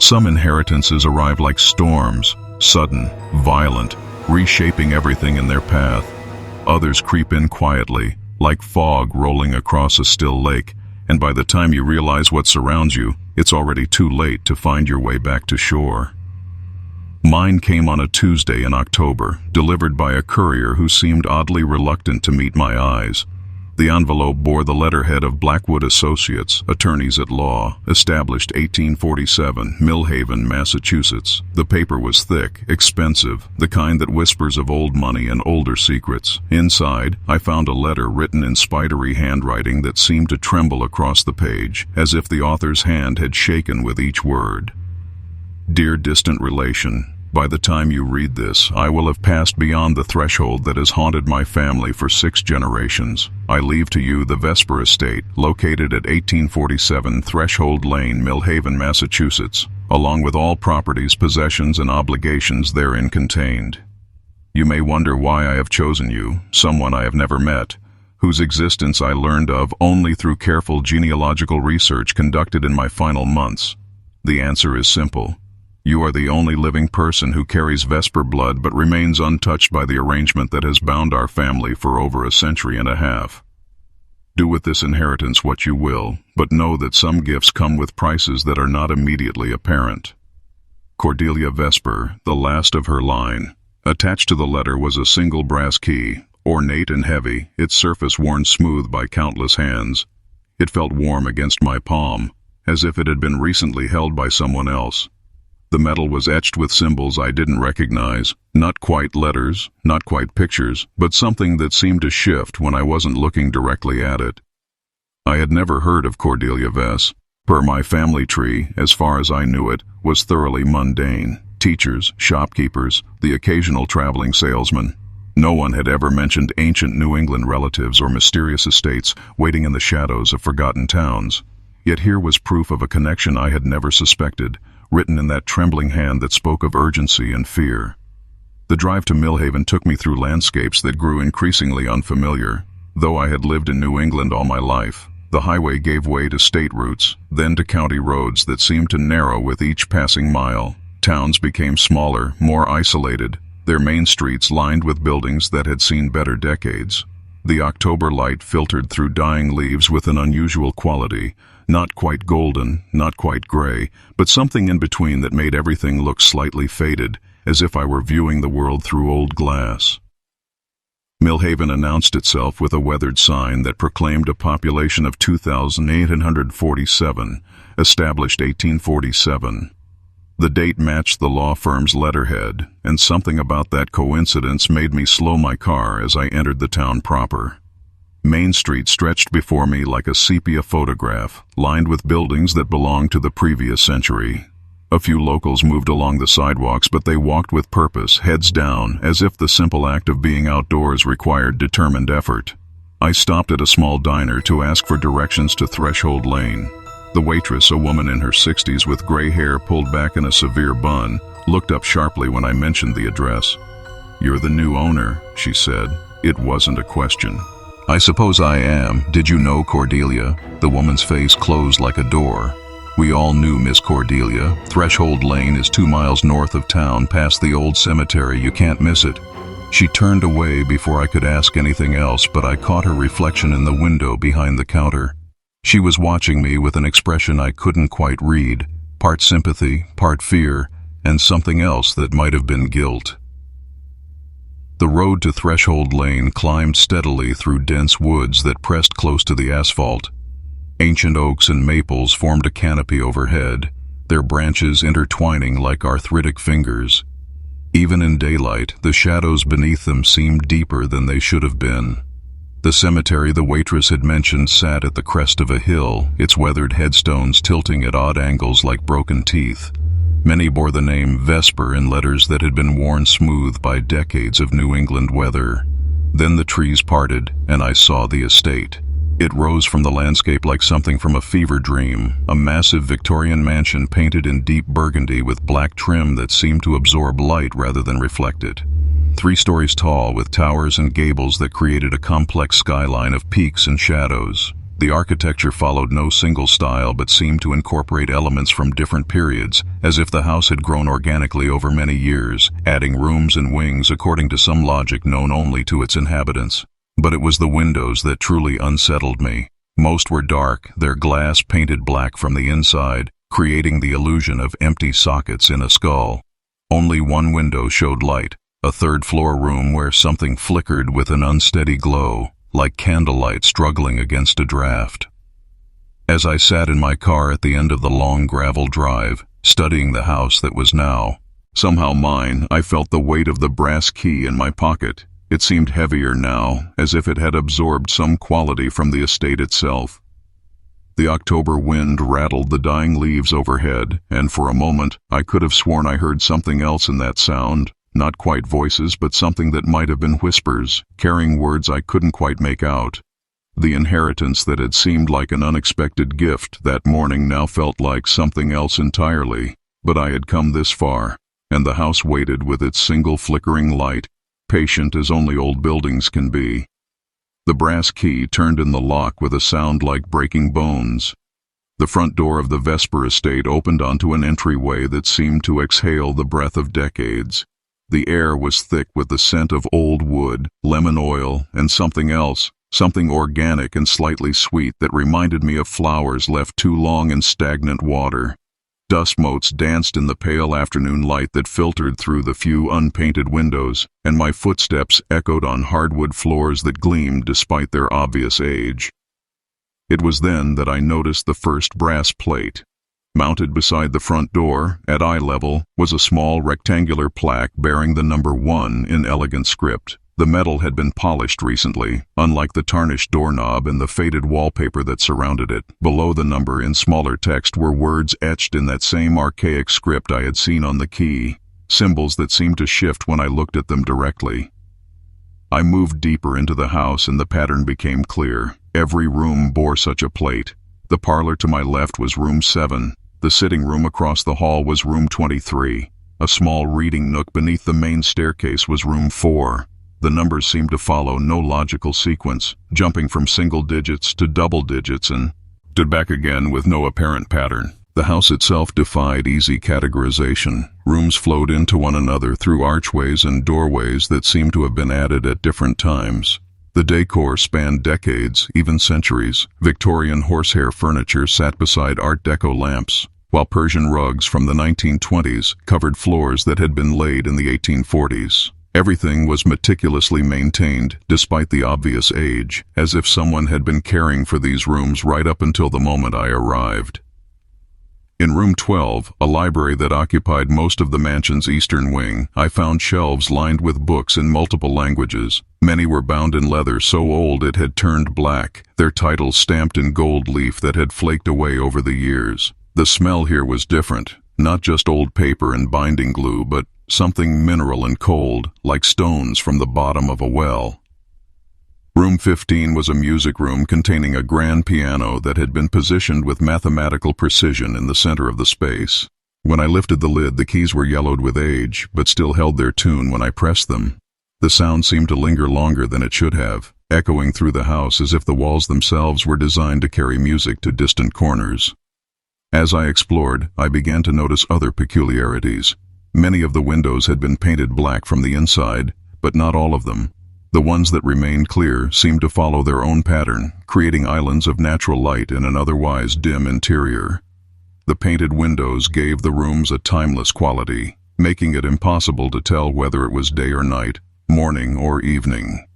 Some inheritances arrive like storms, sudden, violent, reshaping everything in their path. Others creep in quietly, like fog rolling across a still lake, and by the time you realize what surrounds you, it's already too late to find your way back to shore. Mine came on a Tuesday in October, delivered by a courier who seemed oddly reluctant to meet my eyes. The envelope bore the letterhead of Blackwood Associates, attorneys at law, established 1847, Millhaven, Massachusetts. The paper was thick, expensive, the kind that whispers of old money and older secrets. Inside, I found a letter written in spidery handwriting that seemed to tremble across the page, as if the author's hand had shaken with each word. Dear distant relation, by the time you read this, I will have passed beyond the threshold that has haunted my family for 6 generations. I leave to you the Vesper Estate, located at 1847 Threshold Lane, Millhaven, Massachusetts, along with all properties, possessions, and obligations therein contained. You may wonder why I have chosen you, someone I have never met, whose existence I learned of only through careful genealogical research conducted in my final months. The answer is simple. You are the only living person who carries Vesper blood but remains untouched by the arrangement that has bound our family for over a century and a half. Do with this inheritance what you will, but know that some gifts come with prices that are not immediately apparent. Cordelia Vesper, the last of her line. Attached to the letter was a single brass key, ornate and heavy, its surface worn smooth by countless hands. It felt warm against my palm, as if it had been recently held by someone else. The metal was etched with symbols I didn't recognize, not quite letters, not quite pictures, but something that seemed to shift when I wasn't looking directly at it. I had never heard of Cordelia Vess. Per my family tree, as far as I knew it, was thoroughly mundane. Teachers, shopkeepers, the occasional traveling salesman. No one had ever mentioned ancient New England relatives or mysterious estates waiting in the shadows of forgotten towns. Yet here was proof of a connection I had never suspected, written in that trembling hand that spoke of urgency and fear. The drive to Millhaven took me through landscapes that grew increasingly unfamiliar. Though I had lived in New England all my life, the highway gave way to state routes, then to county roads that seemed to narrow with each passing mile. Towns became smaller, more isolated, their main streets lined with buildings that had seen better decades. The October light filtered through dying leaves with an unusual quality, not quite golden, not quite gray, but something in between that made everything look slightly faded, as if I were viewing the world through old glass. Millhaven announced itself with a weathered sign that proclaimed a population of 2,847, established 1847. The date matched the law firm's letterhead, and something about that coincidence made me slow my car as I entered the town proper. Main Street stretched before me like a sepia photograph, lined with buildings that belonged to the previous century. A few locals moved along the sidewalks, but they walked with purpose, heads down, as if the simple act of being outdoors required determined effort. I stopped at a small diner to ask for directions to Threshold Lane. The waitress, a woman in her 60s with gray hair pulled back in a severe bun, looked up sharply when I mentioned the address. "You're the new owner," she said. It wasn't a question. "I suppose I am. Did you know Cordelia?" The woman's face closed like a door. "We all knew Miss Cordelia. Threshold Lane is 2 miles north of town, past the old cemetery. You can't miss it." She turned away before I could ask anything else, but I caught her reflection in the window behind the counter. She was watching me with an expression I couldn't quite read, part sympathy, part fear, and something else that might have been guilt. The road to Threshold Lane climbed steadily through dense woods that pressed close to the asphalt. Ancient oaks and maples formed a canopy overhead, their branches intertwining like arthritic fingers. Even in daylight, the shadows beneath them seemed deeper than they should have been. The cemetery the waitress had mentioned sat at the crest of a hill, its weathered headstones tilting at odd angles like broken teeth. Many bore the name Vesper in letters that had been worn smooth by decades of New England weather. Then the trees parted, and I saw the estate. It rose from the landscape like something from a fever dream, a massive Victorian mansion painted in deep burgundy with black trim that seemed to absorb light rather than reflect it. 3 stories tall, with towers and gables that created a complex skyline of peaks and shadows. The architecture followed no single style but seemed to incorporate elements from different periods, as if the house had grown organically over many years, adding rooms and wings according to some logic known only to its inhabitants. But it was the windows that truly unsettled me. Most were dark, their glass painted black from the inside, creating the illusion of empty sockets in a skull. Only one window showed light, a third-floor room where something flickered with an unsteady glow, like candlelight struggling against a draft. As I sat in my car at the end of the long gravel drive, studying the house that was now somehow mine, I felt the weight of the brass key in my pocket. It seemed heavier now, as if it had absorbed some quality from the estate itself. The October wind rattled the dying leaves overhead, and for a moment I could have sworn I heard something else in that sound, not quite voices but something that might have been whispers, carrying words I couldn't quite make out. The inheritance that had seemed like an unexpected gift that morning now felt like something else entirely, but I had come this far, and the house waited with its single flickering light, patient as only old buildings can be. The brass key turned in the lock with a sound like breaking bones. The front door of the Vesper Estate opened onto an entryway that seemed to exhale the breath of decades. The air was thick with the scent of old wood, lemon oil, and something else, something organic and slightly sweet that reminded me of flowers left too long in stagnant water. Dust motes danced in the pale afternoon light that filtered through the few unpainted windows, and my footsteps echoed on hardwood floors that gleamed despite their obvious age. It was then that I noticed the first brass plate. Mounted beside the front door, at eye level, was a small rectangular plaque bearing the number 1 in elegant script. The metal had been polished recently, unlike the tarnished doorknob and the faded wallpaper that surrounded it. Below the number in smaller text were words etched in that same archaic script I had seen on the key, symbols that seemed to shift when I looked at them directly. I moved deeper into the house and the pattern became clear. Every room bore such a plate. The parlor to my left was room 7. The sitting room across the hall was room 23. A small reading nook beneath the main staircase was room 4. The numbers seemed to follow no logical sequence, jumping from single digits to double digits and back again with no apparent pattern. The house itself defied easy categorization. Rooms flowed into one another through archways and doorways that seemed to have been added at different times. The decor spanned decades, even centuries. Victorian horsehair furniture sat beside Art Deco lamps, while Persian rugs from the 1920s covered floors that had been laid in the 1840s. Everything was meticulously maintained, despite the obvious age, as if someone had been caring for these rooms right up until the moment I arrived. In room 12, a library that occupied most of the mansion's eastern wing, I found shelves lined with books in multiple languages. Many were bound in leather so old it had turned black, their titles stamped in gold leaf that had flaked away over the years. The smell here was different, not just old paper and binding glue, but something mineral and cold, like stones from the bottom of a well. Room 15 was a music room containing a grand piano that had been positioned with mathematical precision in the center of the space. When I lifted the lid, the keys were yellowed with age, but still held their tune when I pressed them. The sound seemed to linger longer than it should have, echoing through the house as if the walls themselves were designed to carry music to distant corners. As I explored, I began to notice other peculiarities. Many of the windows had been painted black from the inside, but not all of them. The ones that remained clear seemed to follow their own pattern, creating islands of natural light in an otherwise dim interior. The painted windows gave the rooms a timeless quality, making it impossible to tell whether it was day or night, morning or evening.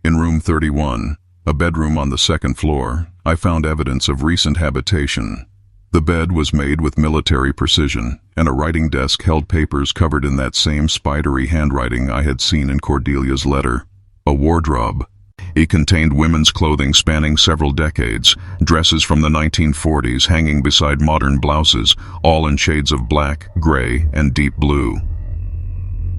In room 31, a bedroom on the second floor, I found evidence of recent habitation. The bed was made with military precision, and a writing desk held papers covered in that same spidery handwriting I had seen in Cordelia's letter. A wardrobe. It contained women's clothing spanning several decades, dresses from the 1940s hanging beside modern blouses, all in shades of black, gray, and deep blue.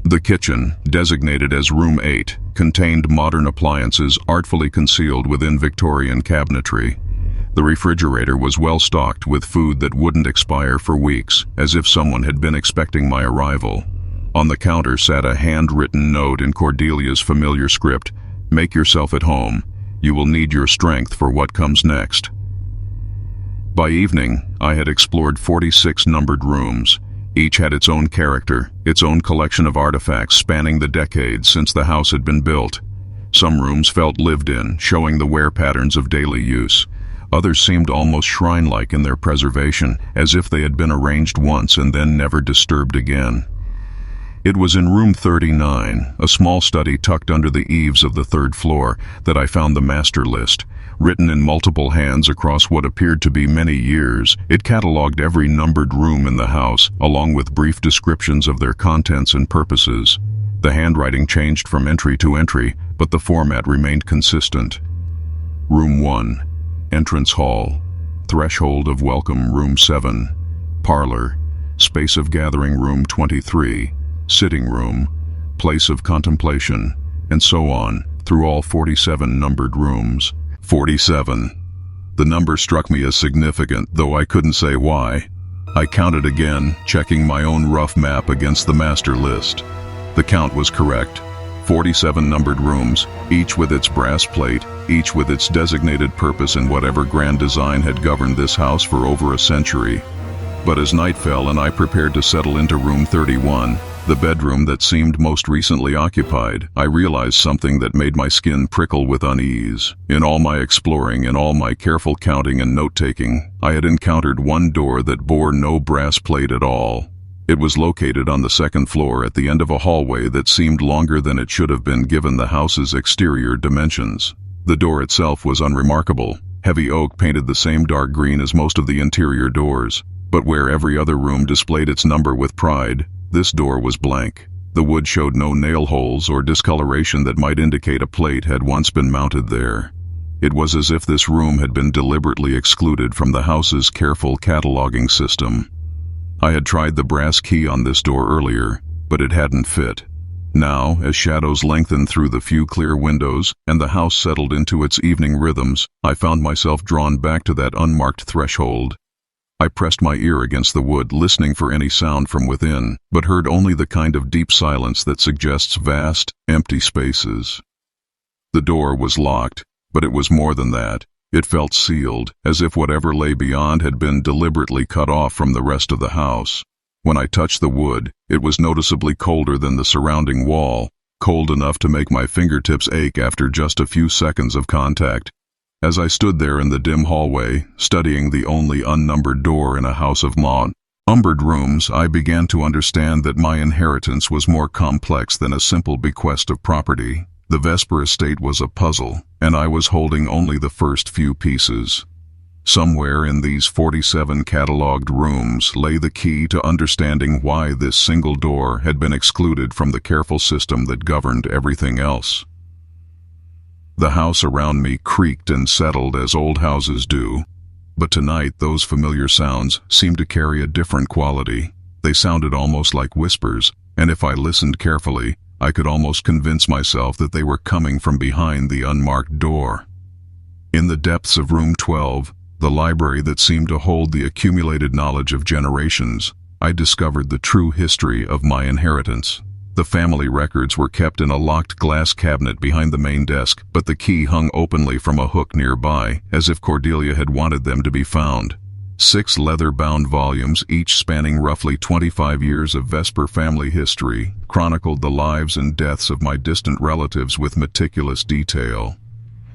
The kitchen, designated as Room 8, contained modern appliances artfully concealed within Victorian cabinetry. The refrigerator was well stocked with food that wouldn't expire for weeks, as if someone had been expecting my arrival. On the counter sat a handwritten note in Cordelia's familiar script, "Make yourself at home," You will need your strength for what comes next. By evening, I had explored 46 numbered rooms. Each had its own character, its own collection of artifacts spanning the decades since the house had been built. Some rooms felt lived in, showing the wear patterns of daily use. Others seemed almost shrine-like in their preservation, as if they had been arranged once and then never disturbed again. It was in room 39, a small study tucked under the eaves of the third floor, that I found the master list. Written in multiple hands across what appeared to be many years, it catalogued every numbered room in the house, along with brief descriptions of their contents and purposes. The handwriting changed from entry to entry, but the format remained consistent. Room 1, Entrance Hall. Threshold of Welcome, Room 7. Parlor. Space of Gathering, Room 23. Sitting Room. Place of Contemplation. And so on, through all 47 numbered rooms. 47. The number struck me as significant, though I couldn't say why. I counted again, checking my own rough map against the master list. The count was correct. 47 numbered rooms, each with its brass plate, each with its designated purpose in whatever grand design had governed this house for over a century. But as night fell and I prepared to settle into room 31, the bedroom that seemed most recently occupied, I realized something that made my skin prickle with unease. In all my exploring and all my careful counting and note-taking, I had encountered one door that bore no brass plate at all. It was located on the second floor at the end of a hallway that seemed longer than it should have been given the house's exterior dimensions. The door itself was unremarkable. Heavy oak painted the same dark green as most of the interior doors. But where every other room displayed its number with pride, this door was blank. The wood showed no nail holes or discoloration that might indicate a plate had once been mounted there. It was as if this room had been deliberately excluded from the house's careful cataloging system. I had tried the brass key on this door earlier, but it hadn't fit. Now, as shadows lengthened through the few clear windows and the house settled into its evening rhythms, I found myself drawn back to that unmarked threshold. I pressed my ear against the wood, listening for any sound from within, but heard only the kind of deep silence that suggests vast, empty spaces. The door was locked, but it was more than that. It felt sealed, as if whatever lay beyond had been deliberately cut off from the rest of the house. When I touched the wood, it was noticeably colder than the surrounding wall, cold enough to make my fingertips ache after just a few seconds of contact. As I stood there in the dim hallway, studying the only unnumbered door in a house of numbered rooms, I began to understand that my inheritance was more complex than a simple bequest of property. The Vesper Estate was a puzzle, and I was holding only the first few pieces. Somewhere in these 47 catalogued rooms lay the key to understanding why this single door had been excluded from the careful system that governed everything else. The house around me creaked and settled as old houses do, but tonight those familiar sounds seemed to carry a different quality. They sounded almost like whispers, and if I listened carefully, I could almost convince myself that they were coming from behind the unmarked door. In the depths of room 12, the library that seemed to hold the accumulated knowledge of generations, I discovered the true history of my inheritance. The family records were kept in a locked glass cabinet behind the main desk, but the key hung openly from a hook nearby, as if Cordelia had wanted them to be found. 6 leather-bound volumes, each spanning roughly 25 years of Vesper family history, chronicled the lives and deaths of my distant relatives with meticulous detail.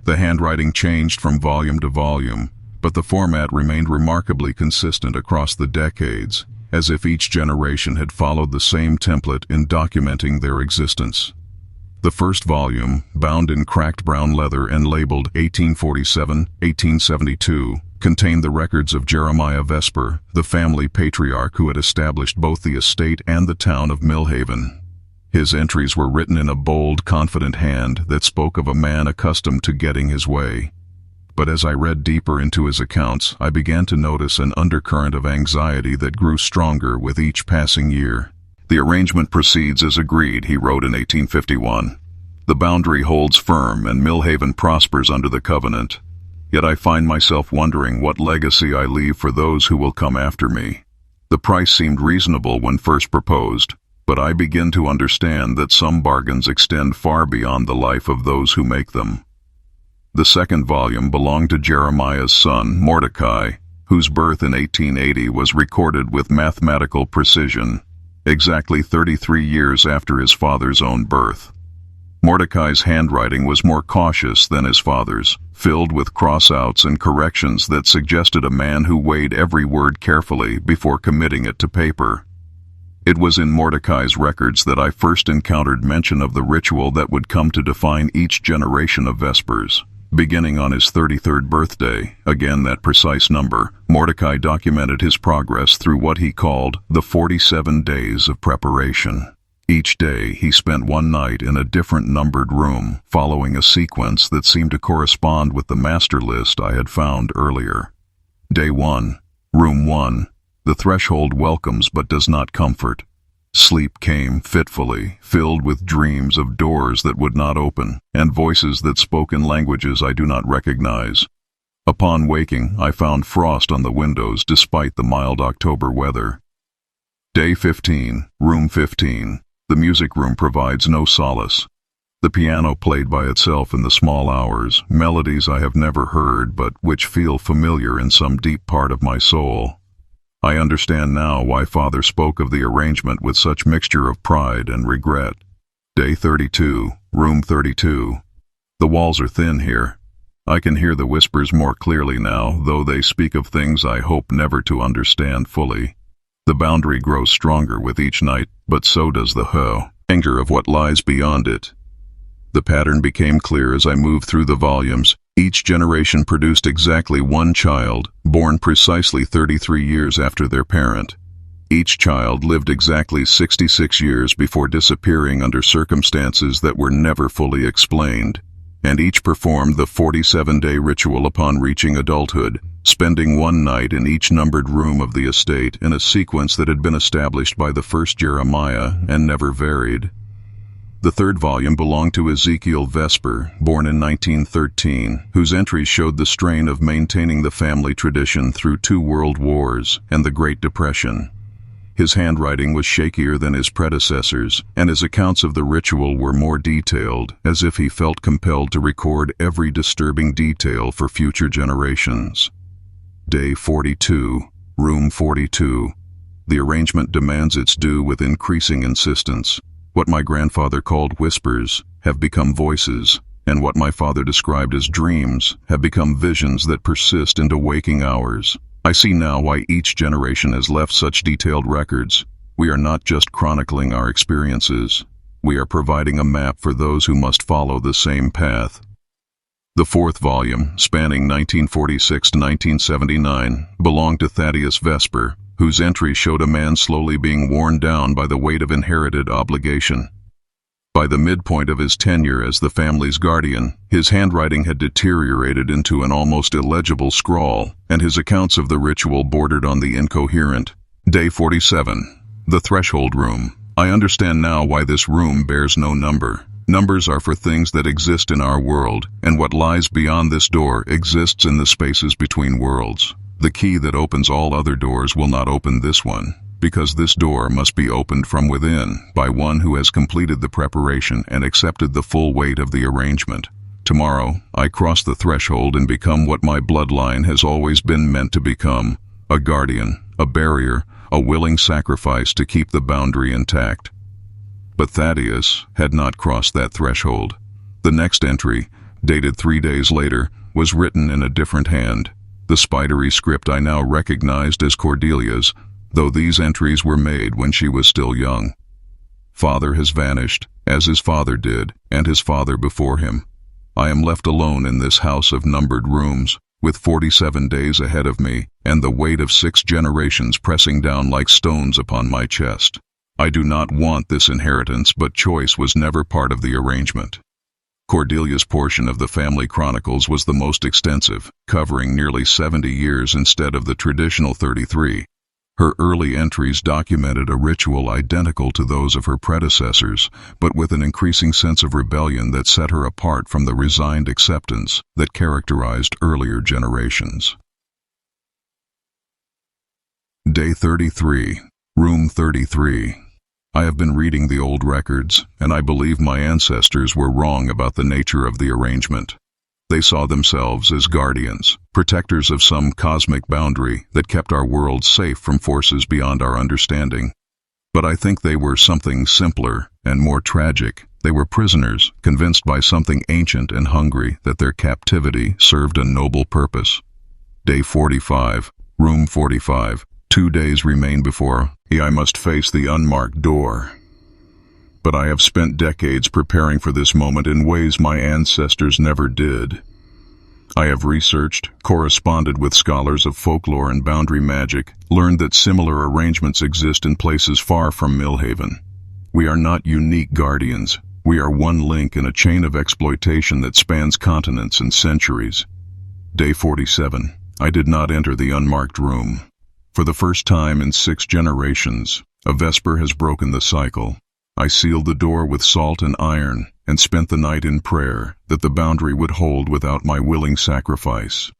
The handwriting changed from volume to volume, but the format remained remarkably consistent across the decades, as if each generation had followed the same template in documenting their existence. The first volume, bound in cracked brown leather and labeled 1847-1872, contained the records of Jeremiah Vesper, the family patriarch who had established both the estate and the town of Millhaven. His entries were written in a bold, confident hand that spoke of a man accustomed to getting his way. But as I read deeper into his accounts, I began to notice an undercurrent of anxiety that grew stronger with each passing year. "The arrangement proceeds as agreed," he wrote in 1851. "The boundary holds firm and Millhaven prospers under the covenant. Yet I find myself wondering what legacy I leave for those who will come after me. The price seemed reasonable when first proposed, but I begin to understand that some bargains extend far beyond the life of those who make them." The second volume belonged to Jeremiah's son, Mordecai, whose birth in 1880 was recorded with mathematical precision, exactly 33 years after his father's own birth. Mordecai's handwriting was more cautious than his father's, filled with cross-outs and corrections that suggested a man who weighed every word carefully before committing it to paper. It was in Mordecai's records that I first encountered mention of the ritual that would come to define each generation of Vespers. Beginning on his 33rd birthday, again that precise number, Mordecai documented his progress through what he called the 47 days of preparation. Each day he spent one night in a different numbered room, following a sequence that seemed to correspond with the master list I had found earlier. Day 1, Room 1. The threshold welcomes but does not comfort. Sleep came fitfully, filled with dreams of doors that would not open, and voices that spoke in languages I do not recognize. Upon waking, I found frost on the windows despite the mild October weather. Day 15, Room 15. The music room provides no solace. The piano played by itself in the small hours, melodies I have never heard but which feel familiar in some deep part of my soul. I understand now why Father spoke of the arrangement with such mixture of pride and regret. Day 32, Room 32. The walls are thin here. I can hear the whispers more clearly now, though they speak of things I hope never to understand fully. The boundary grows stronger with each night, but so does the anger of what lies beyond it. The pattern became clear as I moved through the volumes. Each generation produced exactly one child, born precisely 33 years after their parent. Each child lived exactly 66 years before disappearing under circumstances that were never fully explained, and each performed the 47-day ritual upon reaching adulthood, spending one night in each numbered room of the estate in a sequence that had been established by the first Jeremiah and never varied. The third volume belonged to Ezekiel Vesper, born in 1913, whose entries showed the strain of maintaining the family tradition through 2 world wars and the Great Depression. His handwriting was shakier than his predecessors, and his accounts of the ritual were more detailed, as if he felt compelled to record every disturbing detail for future generations. Day 42, Room 42. The arrangement demands its due with increasing insistence. What my grandfather called whispers have become voices, and what my father described as dreams have become visions that persist into waking hours. I see now why each generation has left such detailed records. We are not just chronicling our experiences. We are providing a map for those who must follow the same path. The fourth volume, spanning 1946 to 1979, belonged to Thaddeus Vesper, whose entry showed a man slowly being worn down by the weight of inherited obligation. By the midpoint of his tenure as the family's guardian, his handwriting had deteriorated into an almost illegible scrawl, and his accounts of the ritual bordered on the incoherent. Day 47. The Threshold Room. I understand now why this room bears no number. Numbers are for things that exist in our world, and what lies beyond this door exists in the spaces between worlds. The key that opens all other doors will not open this one, because this door must be opened from within by one who has completed the preparation and accepted the full weight of the arrangement. Tomorrow, I cross the threshold and become what my bloodline has always been meant to become, a guardian, a barrier, a willing sacrifice to keep the boundary intact. But Thaddeus had not crossed that threshold. The next entry, dated 3 days later, was written in a different hand. The spidery script I now recognized as Cordelia's, though these entries were made when she was still young. Father has vanished, as his father did, and his father before him. I am left alone in this house of numbered rooms, with 47 days ahead of me, and the weight of 6 generations pressing down like stones upon my chest. I do not want this inheritance, but choice was never part of the arrangement. Cordelia's portion of the family chronicles was the most extensive, covering nearly 70 years instead of the traditional 33. Her early entries documented a ritual identical to those of her predecessors, but with an increasing sense of rebellion that set her apart from the resigned acceptance that characterized earlier generations. Day 33, Room 33. I have been reading the old records, and I believe my ancestors were wrong about the nature of the arrangement. They saw themselves as guardians, protectors of some cosmic boundary that kept our world safe from forces beyond our understanding. But I think they were something simpler and more tragic. They were prisoners, convinced by something ancient and hungry that their captivity served a noble purpose. Day 45, room 45. 2 days remain before I must face the unmarked door. But I have spent decades preparing for this moment in ways my ancestors never did. I have researched, corresponded with scholars of folklore and boundary magic, learned that similar arrangements exist in places far from Millhaven. We are not unique guardians. We are one link in a chain of exploitation that spans continents and centuries. Day 47. I did not enter the unmarked room. For the first time in 6 generations, a Vesper has broken the cycle. I sealed the door with salt and iron and spent the night in prayer that the boundary would hold without my willing sacrifice.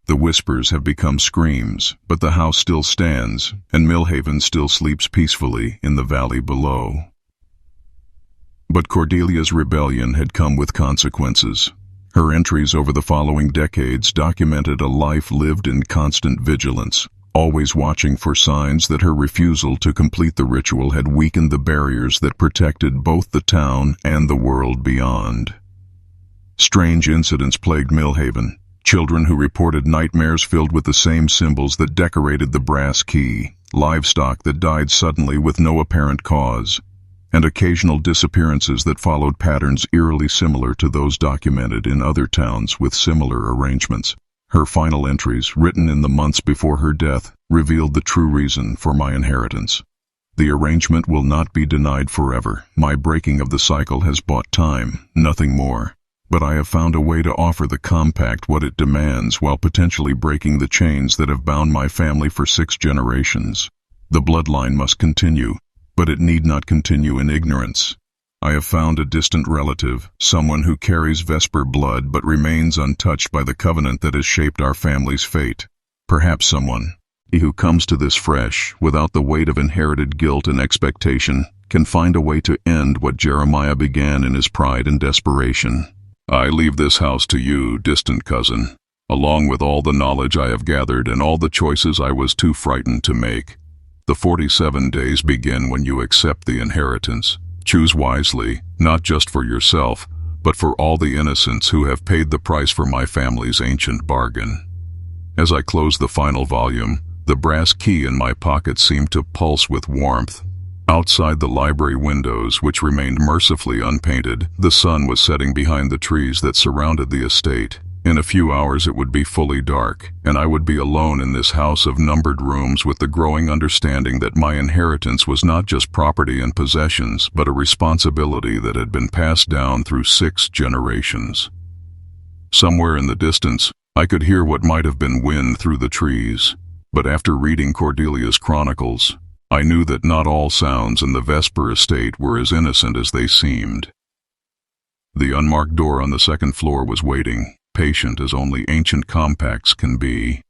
The whispers have become screams, but the house still stands, and Millhaven still sleeps peacefully in the valley below. But Cordelia's rebellion had come with consequences. Her entries over the following decades documented a life lived in constant vigilance, always watching for signs that her refusal to complete the ritual had weakened the barriers that protected both the town and the world beyond. Strange incidents plagued Millhaven. Children who reported nightmares filled with the same symbols that decorated the brass key, livestock that died suddenly with no apparent cause, and occasional disappearances that followed patterns eerily similar to those documented in other towns with similar arrangements. Her final entries, written in the months before her death, revealed the true reason for my inheritance. The arrangement will not be denied forever. My breaking of the cycle has bought time, nothing more. But I have found a way to offer the compact what it demands while potentially breaking the chains that have bound my family for 6 generations. The bloodline must continue, but it need not continue in ignorance. I have found a distant relative, someone who carries Vesper blood but remains untouched by the covenant that has shaped our family's fate. Perhaps someone who comes to this fresh, without the weight of inherited guilt and expectation, can find a way to end what Jeremiah began in his pride and desperation. I leave this house to you, distant cousin, along with all the knowledge I have gathered and all the choices I was too frightened to make. The 47 days begin when you accept the inheritance. Choose wisely, not just for yourself, but for all the innocents who have paid the price for my family's ancient bargain. As I closed the final volume, the brass key in my pocket seemed to pulse with warmth. Outside the library windows, which remained mercifully unpainted, the sun was setting behind the trees that surrounded the estate. In a few hours it would be fully dark, and I would be alone in this house of numbered rooms with the growing understanding that my inheritance was not just property and possessions, but a responsibility that had been passed down through 6 generations. Somewhere in the distance, I could hear what might have been wind through the trees, but after reading Cordelia's chronicles, I knew that not all sounds in the Vesper Estate were as innocent as they seemed. The unmarked door on the 2nd floor was waiting, patient as only ancient compacts can be.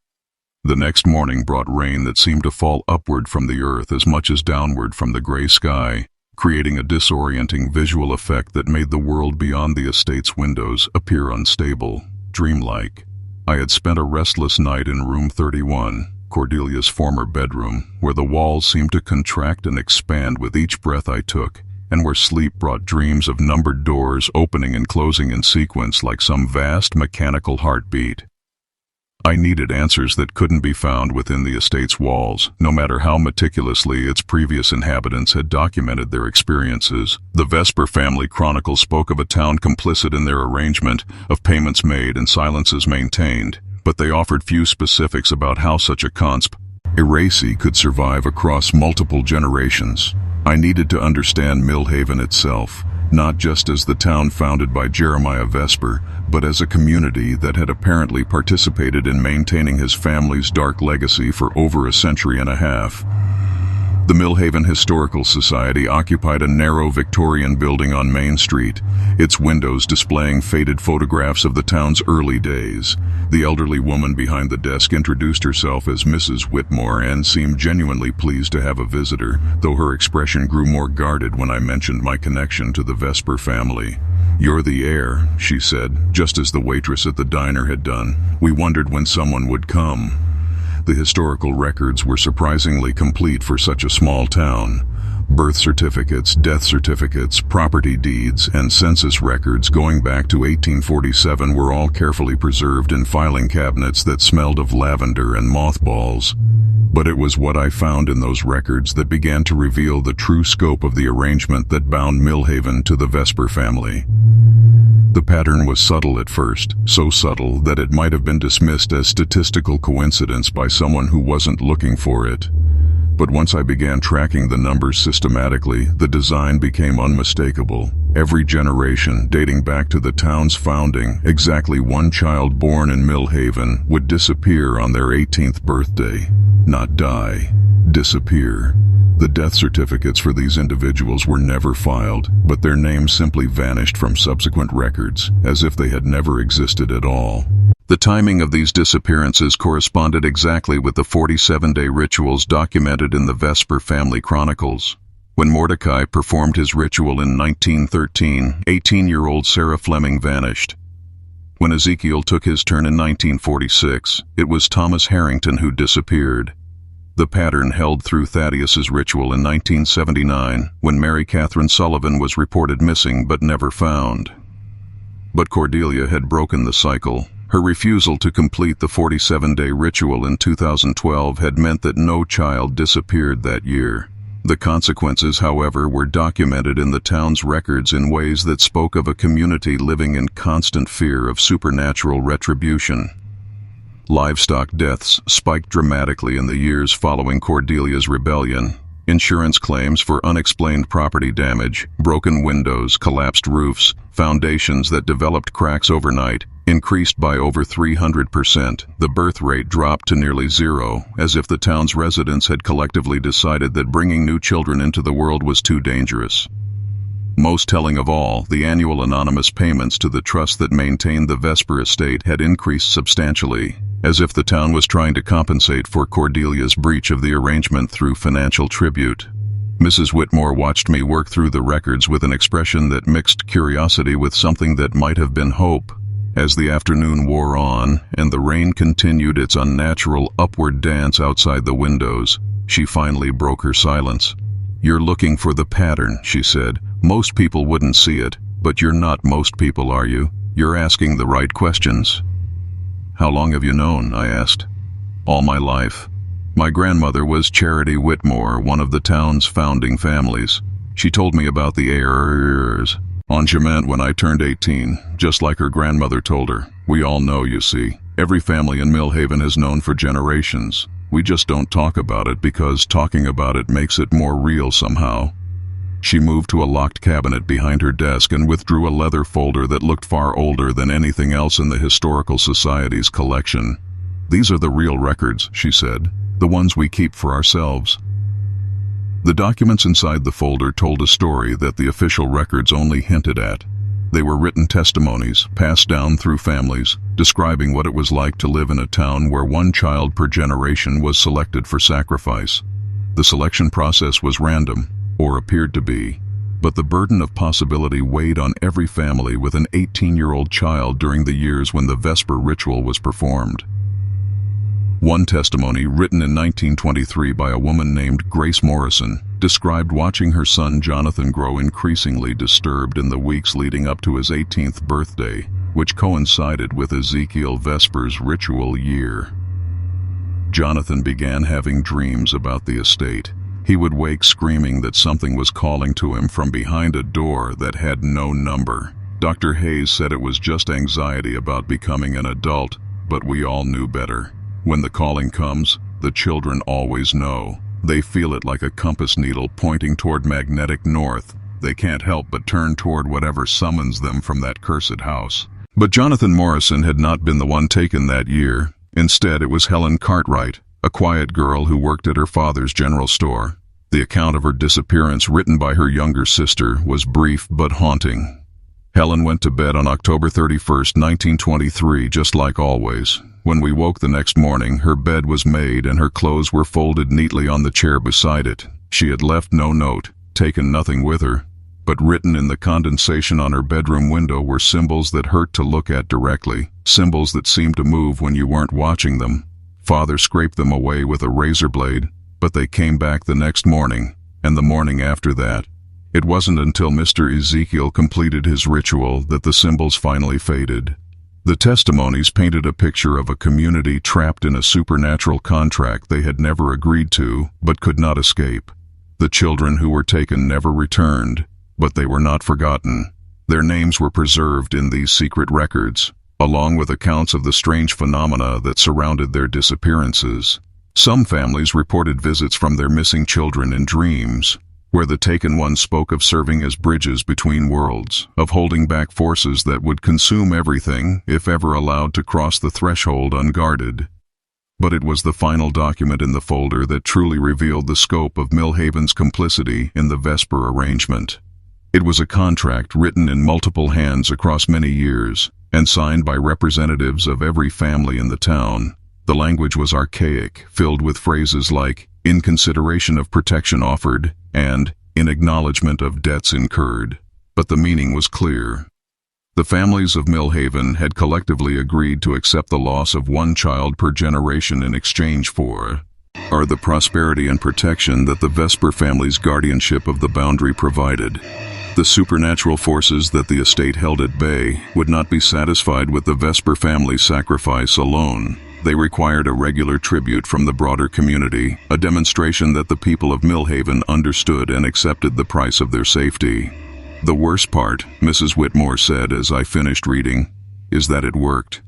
The next morning brought rain that seemed to fall upward from the earth as much as downward from the gray sky, creating a disorienting visual effect that made the world beyond the estate's windows appear unstable, dreamlike. I had spent a restless night in room 31, Cordelia's former bedroom, where the walls seemed to contract and expand with each breath I took, and where sleep brought dreams of numbered doors opening and closing in sequence like some vast mechanical heartbeat. I needed answers that couldn't be found within the estate's walls, no matter how meticulously its previous inhabitants had documented their experiences. The Vesper family chronicle spoke of a town complicit in their arrangement, of payments made and silences maintained, but they offered few specifics about how such a conspiracy could survive across multiple generations. I needed to understand Millhaven itself, not just as the town founded by Jeremiah Vesper, but as a community that had apparently participated in maintaining his family's dark legacy for over a century and a half. The Millhaven Historical Society occupied a narrow Victorian building on Main Street, its windows displaying faded photographs of the town's early days. The elderly woman behind the desk introduced herself as Mrs. Whitmore and seemed genuinely pleased to have a visitor, though her expression grew more guarded when I mentioned my connection to the Vesper family. "You're the heir," she said, just as the waitress at the diner had done. "We wondered when someone would come." The historical records were surprisingly complete for such a small town. Birth certificates, death certificates, property deeds, and census records going back to 1847 were all carefully preserved in filing cabinets that smelled of lavender and mothballs. But it was what I found in those records that began to reveal the true scope of the arrangement that bound Millhaven to the Vesper family. The pattern was subtle at first, so subtle that it might have been dismissed as statistical coincidence by someone who wasn't looking for it. But once I began tracking the numbers systematically, the design became unmistakable. Every generation, dating back to the town's founding, exactly one child born in Millhaven would disappear on their 18th birthday. Not die, disappear. The death certificates for these individuals were never filed, but their names simply vanished from subsequent records, as if they had never existed at all. The timing of these disappearances corresponded exactly with the 47-day rituals documented in the Vesper family chronicles. When Mordecai performed his ritual in 1913, 18-year-old Sarah Fleming vanished. When Ezekiel took his turn in 1946, it was Thomas Harrington who disappeared. The pattern held through Thaddeus's ritual in 1979, when Mary Catherine Sullivan was reported missing but never found. But Cordelia had broken the cycle. Her refusal to complete the 47-day ritual in 2012 had meant that no child disappeared that year. The consequences, however, were documented in the town's records in ways that spoke of a community living in constant fear of supernatural retribution. Livestock deaths spiked dramatically in the years following Cordelia's rebellion. Insurance claims for unexplained property damage, broken windows, collapsed roofs, foundations that developed cracks overnight, increased by over 300%. The birth rate dropped to nearly zero, as if the town's residents had collectively decided that bringing new children into the world was too dangerous. Most telling of all, the annual anonymous payments to the trust that maintained the Vesper Estate had increased substantially, as if the town was trying to compensate for Cordelia's breach of the arrangement through financial tribute. Mrs. Whitmore watched me work through the records with an expression that mixed curiosity with something that might have been hope. As the afternoon wore on, and the rain continued its unnatural upward dance outside the windows, she finally broke her silence. "You're looking for the pattern," she said. "Most people wouldn't see it, but you're not most people, are you? You're asking the right questions." "How long have you known?" I asked. "All my life. My grandmother was Charity Whitmore, one of the town's founding families. She told me about the heirs on Jement when I turned 18, just like her grandmother told her. We all know, you see. Every family in Millhaven has known for generations. We just don't talk about it because talking about it makes it more real somehow." She moved to a locked cabinet behind her desk and withdrew a leather folder that looked far older than anything else in the Historical Society's collection. "These are the real records," she said, "the ones we keep for ourselves." The documents inside the folder told a story that the official records only hinted at. They were written testimonies, passed down through families, describing what it was like to live in a town where one child per generation was selected for sacrifice. The selection process was random, or appeared to be, but the burden of possibility weighed on every family with an 18-year-old child during the years when the Vesper ritual was performed. One testimony, written in 1923 by a woman named Grace Morrison, described watching her son Jonathan grow increasingly disturbed in the weeks leading up to his 18th birthday, which coincided with Ezekiel Vesper's ritual year. Jonathan began having dreams about the estate. He would wake screaming that something was calling to him from behind a door that had no number. Dr. Hayes said it was just anxiety about becoming an adult, but we all knew better. When the calling comes, the children always know. They feel it like a compass needle pointing toward magnetic north. They can't help but turn toward whatever summons them from that cursed house. But Jonathan Morrison had not been the one taken that year. Instead, it was Helen Cartwright, a quiet girl who worked at her father's general store. The account of her disappearance, written by her younger sister, was brief but haunting. Helen went to bed on October 31st, 1923, just like always. When we woke the next morning, her bed was made and her clothes were folded neatly on the chair beside it. She had left no note, taken nothing with her. but written in the condensation on her bedroom window were symbols that hurt to look at directly, symbols that seemed to move when you weren't watching them. Father scraped them away with a razor blade, but they came back the next morning, and the morning after that. It wasn't until Mr. Ezekiel completed his ritual that the symbols finally faded. The testimonies painted a picture of a community trapped in a supernatural contract they had never agreed to, but could not escape. The children who were taken never returned, but they were not forgotten. Their names were preserved in these secret records, along with accounts of the strange phenomena that surrounded their disappearances. Some families reported visits from their missing children in dreams, where the taken ones spoke of serving as bridges between worlds, of holding back forces that would consume everything if ever allowed to cross the threshold unguarded. But it was the final document in the folder that truly revealed the scope of Millhaven's complicity in the Vesper arrangement. It was a contract written in multiple hands across many years, and signed by representatives of every family in the town. The language was archaic, filled with phrases like, "in consideration of protection offered," and "in acknowledgement of debts incurred." But the meaning was clear. The families of Millhaven had collectively agreed to accept the loss of one child per generation in exchange for the prosperity and protection that the Vesper family's guardianship of the boundary provided. The supernatural forces that the estate held at bay would not be satisfied with the Vesper family's sacrifice alone. They required a regular tribute from the broader community, a demonstration that the people of Millhaven understood and accepted the price of their safety. The worst part, Mrs. Whitmore said as I finished reading, is that it worked.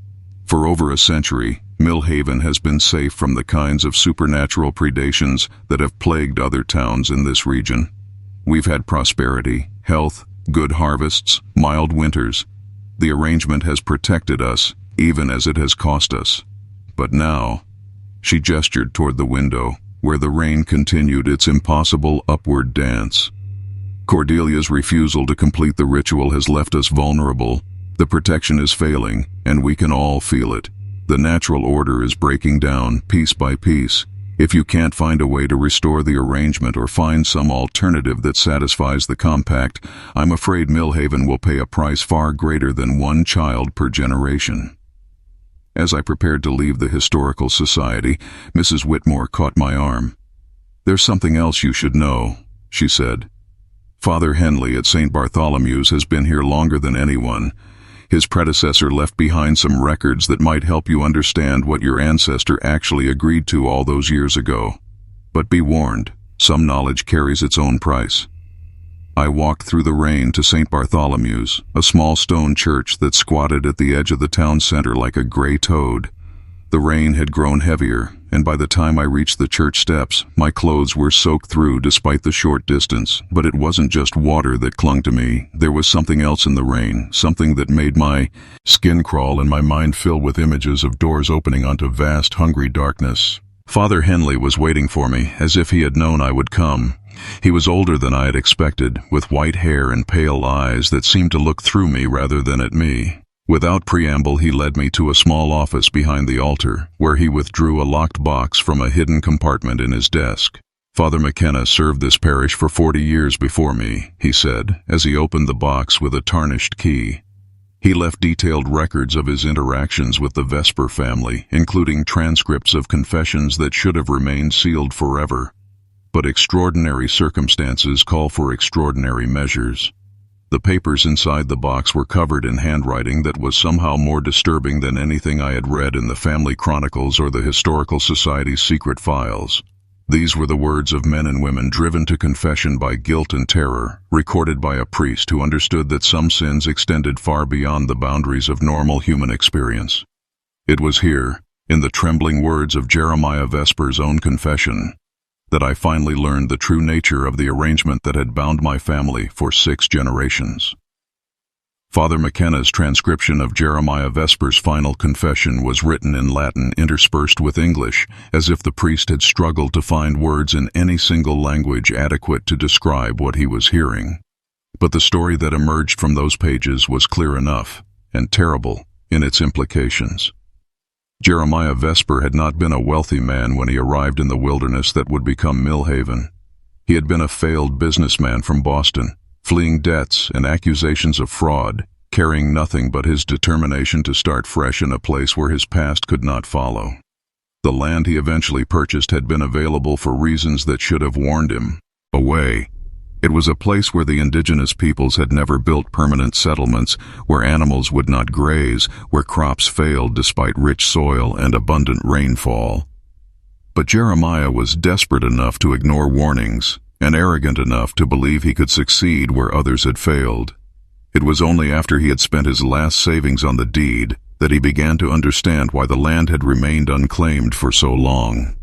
For over a century, Millhaven has been safe from the kinds of supernatural predations that have plagued other towns in this region. We've had prosperity, health, good harvests, mild winters. The arrangement has protected us, even as it has cost us. But now, she gestured toward the window, where the rain continued its impossible upward dance. Cordelia's refusal to complete the ritual has left us vulnerable. The protection is failing, and we can all feel it. The natural order is breaking down, piece by piece. If you can't find a way to restore the arrangement or find some alternative that satisfies the compact, I'm afraid Millhaven will pay a price far greater than one child per generation. As I prepared to leave the Historical Society, Mrs. Whitmore caught my arm. "There's something else you should know," she said. "Father Henley at St. Bartholomew's has been here longer than anyone. His predecessor left behind some records that might help you understand what your ancestor actually agreed to all those years ago. But be warned, some knowledge carries its own price." I walked through the rain to St. Bartholomew's, a small stone church that squatted at the edge of the town center like a gray toad. The rain had grown heavier, and by the time I reached the church steps, my clothes were soaked through despite the short distance. But it wasn't just water that clung to me. There was something else in the rain, something that made my skin crawl and my mind fill with images of doors opening onto vast, hungry darkness. Father Henley was waiting for me, as if he had known I would come. He was older than I had expected, with white hair and pale eyes that seemed to look through me rather than at me. Without preamble, he led me to a small office behind the altar, where he withdrew a locked box from a hidden compartment in his desk. "Father McKenna served this parish for 40 years before me," he said, as he opened the box with a tarnished key. He left detailed records of his interactions with the Vesper family, including transcripts of confessions that should have remained sealed forever. But extraordinary circumstances call for extraordinary measures. The papers inside the box were covered in handwriting that was somehow more disturbing than anything I had read in the family chronicles or the Historical Society's secret files. These were the words of men and women driven to confession by guilt and terror, recorded by a priest who understood that some sins extended far beyond the boundaries of normal human experience. It was here, in the trembling words of Jeremiah Vesper's own confession, that I finally learned the true nature of the arrangement that had bound my family for 6 generations. Father McKenna's transcription of Jeremiah Vesper's final confession was written in Latin interspersed with English, as if the priest had struggled to find words in any single language adequate to describe what he was hearing. But the story that emerged from those pages was clear enough, and terrible in its implications. Jeremiah Vesper had not been a wealthy man when he arrived in the wilderness that would become Millhaven. He had been a failed businessman from Boston, fleeing debts and accusations of fraud, carrying nothing but his determination to start fresh in a place where his past could not follow. The land he eventually purchased had been available for reasons that should have warned him away. It was a place where the indigenous peoples had never built permanent settlements, where animals would not graze, where crops failed despite rich soil and abundant rainfall. But Jeremiah was desperate enough to ignore warnings, and arrogant enough to believe he could succeed where others had failed. It was only after he had spent his last savings on the deed that he began to understand why the land had remained unclaimed for so long.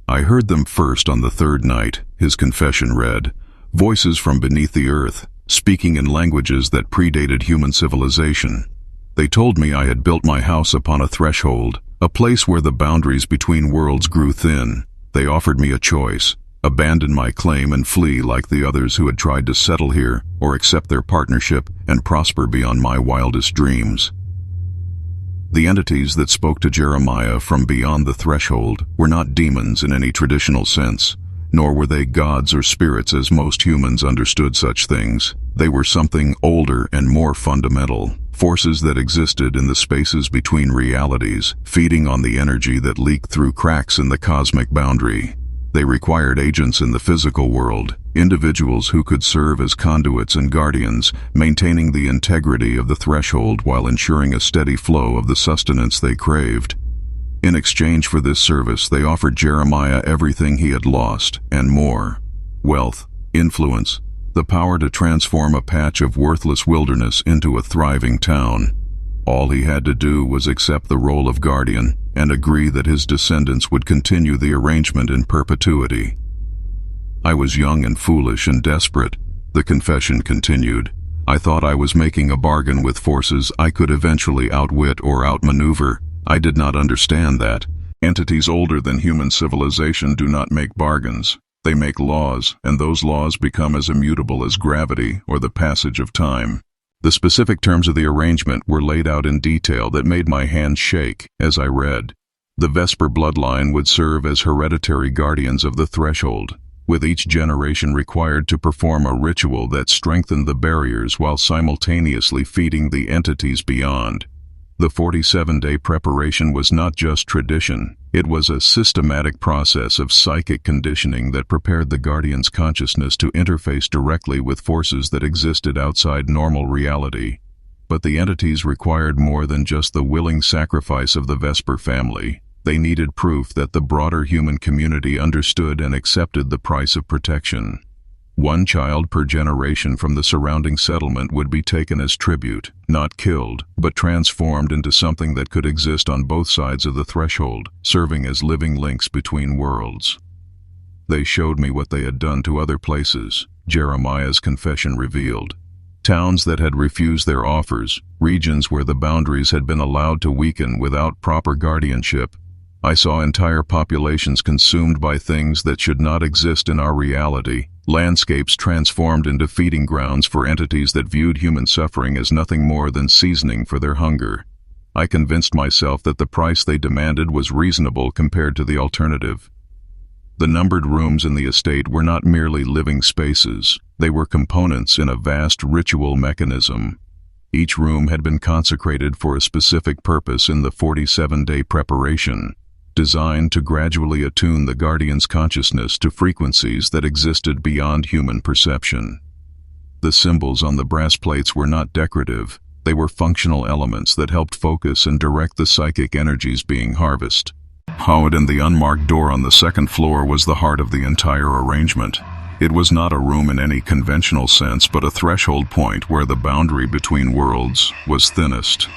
I heard them first on the third night, his confession read, voices from beneath the earth, speaking in languages that predated human civilization. They told me I had built my house upon a threshold, a place where the boundaries between worlds grew thin. They offered me a choice: abandon my claim and flee like the others who had tried to settle here, or accept their partnership and prosper beyond my wildest dreams. The entities that spoke to Jeremiah from beyond the threshold were not demons in any traditional sense, nor were they gods or spirits as most humans understood such things. They were something older and more fundamental, forces that existed in the spaces between realities, feeding on the energy that leaked through cracks in the cosmic boundary. They required agents in the physical world, individuals who could serve as conduits and guardians, maintaining the integrity of the threshold while ensuring a steady flow of the sustenance they craved. In exchange for this service, they offered Jeremiah everything he had lost, and more: wealth, influence, the power to transform a patch of worthless wilderness into a thriving town. All he had to do was accept the role of guardian and agree that his descendants would continue the arrangement in perpetuity. I was young and foolish and desperate, the confession continued. I thought I was making a bargain with forces I could eventually outwit or outmaneuver. I did not understand that. Entities older than human civilization do not make bargains. They make laws, and those laws become as immutable as gravity or the passage of time. The specific terms of the arrangement were laid out in detail that made my hands shake as I read. The Vesper bloodline would serve as hereditary guardians of the threshold, with each generation required to perform a ritual that strengthened the barriers while simultaneously feeding the entities beyond. The 47-day preparation was not just tradition, it was a systematic process of psychic conditioning that prepared the guardian's consciousness to interface directly with forces that existed outside normal reality. But the entities required more than just the willing sacrifice of the Vesper family. They needed proof that the broader human community understood and accepted the price of protection. One child per generation from the surrounding settlement would be taken as tribute, not killed, but transformed into something that could exist on both sides of the threshold, serving as living links between worlds. They showed me what they had done to other places, Jeremiah's confession revealed. Towns that had refused their offers, regions where the boundaries had been allowed to weaken without proper guardianship. I saw entire populations consumed by things that should not exist in our reality, landscapes transformed into feeding grounds for entities that viewed human suffering as nothing more than seasoning for their hunger. I convinced myself that the price they demanded was reasonable compared to the alternative. The numbered rooms in the estate were not merely living spaces, they were components in a vast ritual mechanism. Each room had been consecrated for a specific purpose in the 47-day preparation, designed to gradually attune the guardian's consciousness to frequencies that existed beyond human perception. The symbols on the brass plates were not decorative, they were functional elements that helped focus and direct the psychic energies being harvested. Howed in the unmarked door on the second floor was the heart of the entire arrangement. It was not a room in any conventional sense, but a threshold point where the boundary between worlds was thinnest.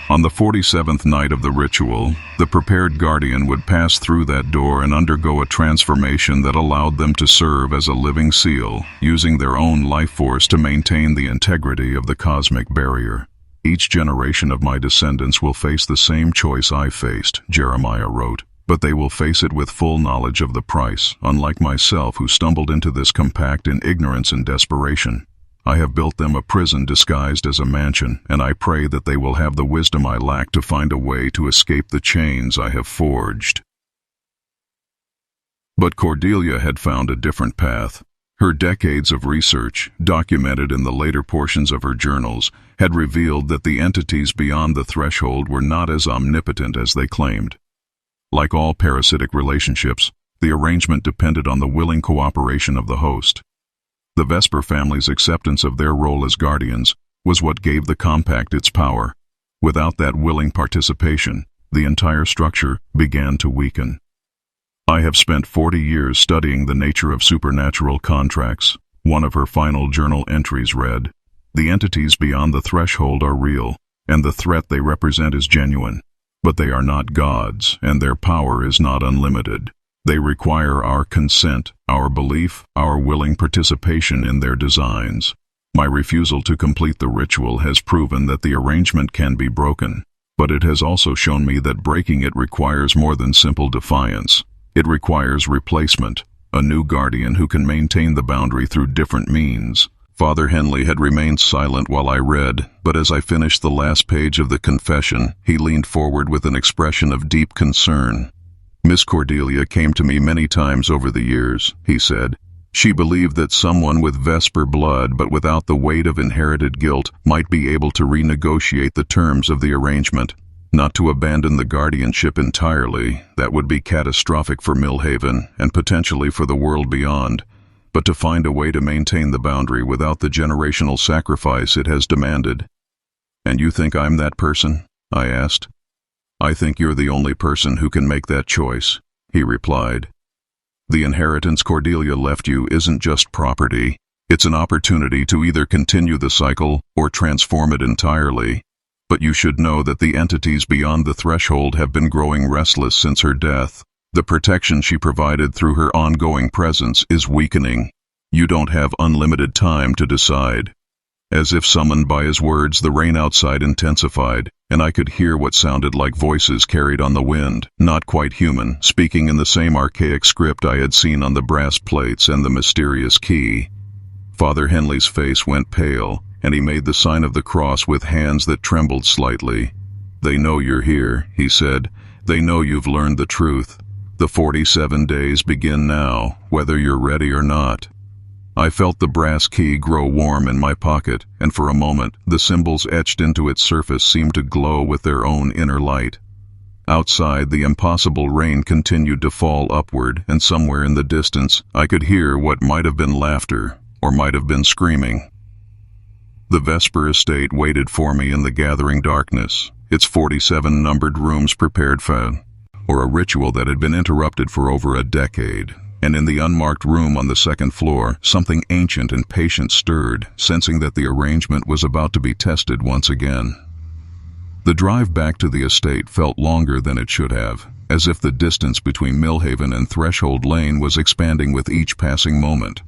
On the 47th night of the ritual, the prepared guardian would pass through that door and undergo a transformation that allowed them to serve as a living seal, using their own life force to maintain the integrity of the cosmic barrier. Each generation of my descendants will face the same choice I faced, Jeremiah wrote, but they will face it with full knowledge of the price, unlike myself who stumbled into this compact in ignorance and desperation. I have built them a prison disguised as a mansion, and I pray that they will have the wisdom I lack to find a way to escape the chains I have forged. But Cordelia had found a different path. Her decades of research, documented in the later portions of her journals, had revealed that the entities beyond the threshold were not as omnipotent as they claimed. Like all parasitic relationships, the arrangement depended on the willing cooperation of the host. The Vesper family's acceptance of their role as guardians was what gave the compact its power. Without that willing participation, the entire structure began to weaken. I have spent 40 years studying the nature of supernatural contracts. One of her final journal entries read, "The entities beyond the threshold are real, and the threat they represent is genuine. But they are not gods, and their power is not unlimited. They require our consent, our belief, our willing participation in their designs. My refusal to complete the ritual has proven that the arrangement can be broken, but it has also shown me that breaking it requires more than simple defiance. It requires replacement, a new guardian who can maintain the boundary through different means." Father Henley had remained silent while I read, but as I finished the last page of the confession, he leaned forward with an expression of deep concern. "Miss Cordelia came to me many times over the years," he said. "She believed that someone with Vesper blood but without the weight of inherited guilt might be able to renegotiate the terms of the arrangement. Not to abandon the guardianship entirely, that would be catastrophic for Millhaven and potentially for the world beyond, but to find a way to maintain the boundary without the generational sacrifice it has demanded." "And you think I'm that person?" I asked. "I think you're the only person who can make that choice," he replied. "The inheritance Cordelia left you isn't just property. It's an opportunity to either continue the cycle or transform it entirely. But you should know that the entities beyond the threshold have been growing restless since her death. The protection she provided through her ongoing presence is weakening. You don't have unlimited time to decide." As if summoned by his words, the rain outside intensified, and I could hear what sounded like voices carried on the wind, not quite human, speaking in the same archaic script I had seen on the brass plates and the mysterious key. Father Henley's face went pale, and he made the sign of the cross with hands that trembled slightly. "They know you're here," he said. "They know you've learned the truth. The 47 days begin now, whether you're ready or not." I felt the brass key grow warm in my pocket, and for a moment, the symbols etched into its surface seemed to glow with their own inner light. Outside, the impossible rain continued to fall upward, and somewhere in the distance, I could hear what might have been laughter, or might have been screaming. The Vesper Estate waited for me in the gathering darkness, its 47 numbered rooms prepared for a ritual that had been interrupted for over a decade. And in the unmarked room on the second floor, something ancient and patient stirred, sensing that the arrangement was about to be tested once again. The drive back to the estate felt longer than it should have, as if the distance between Millhaven and Threshold Lane was expanding with each passing moment.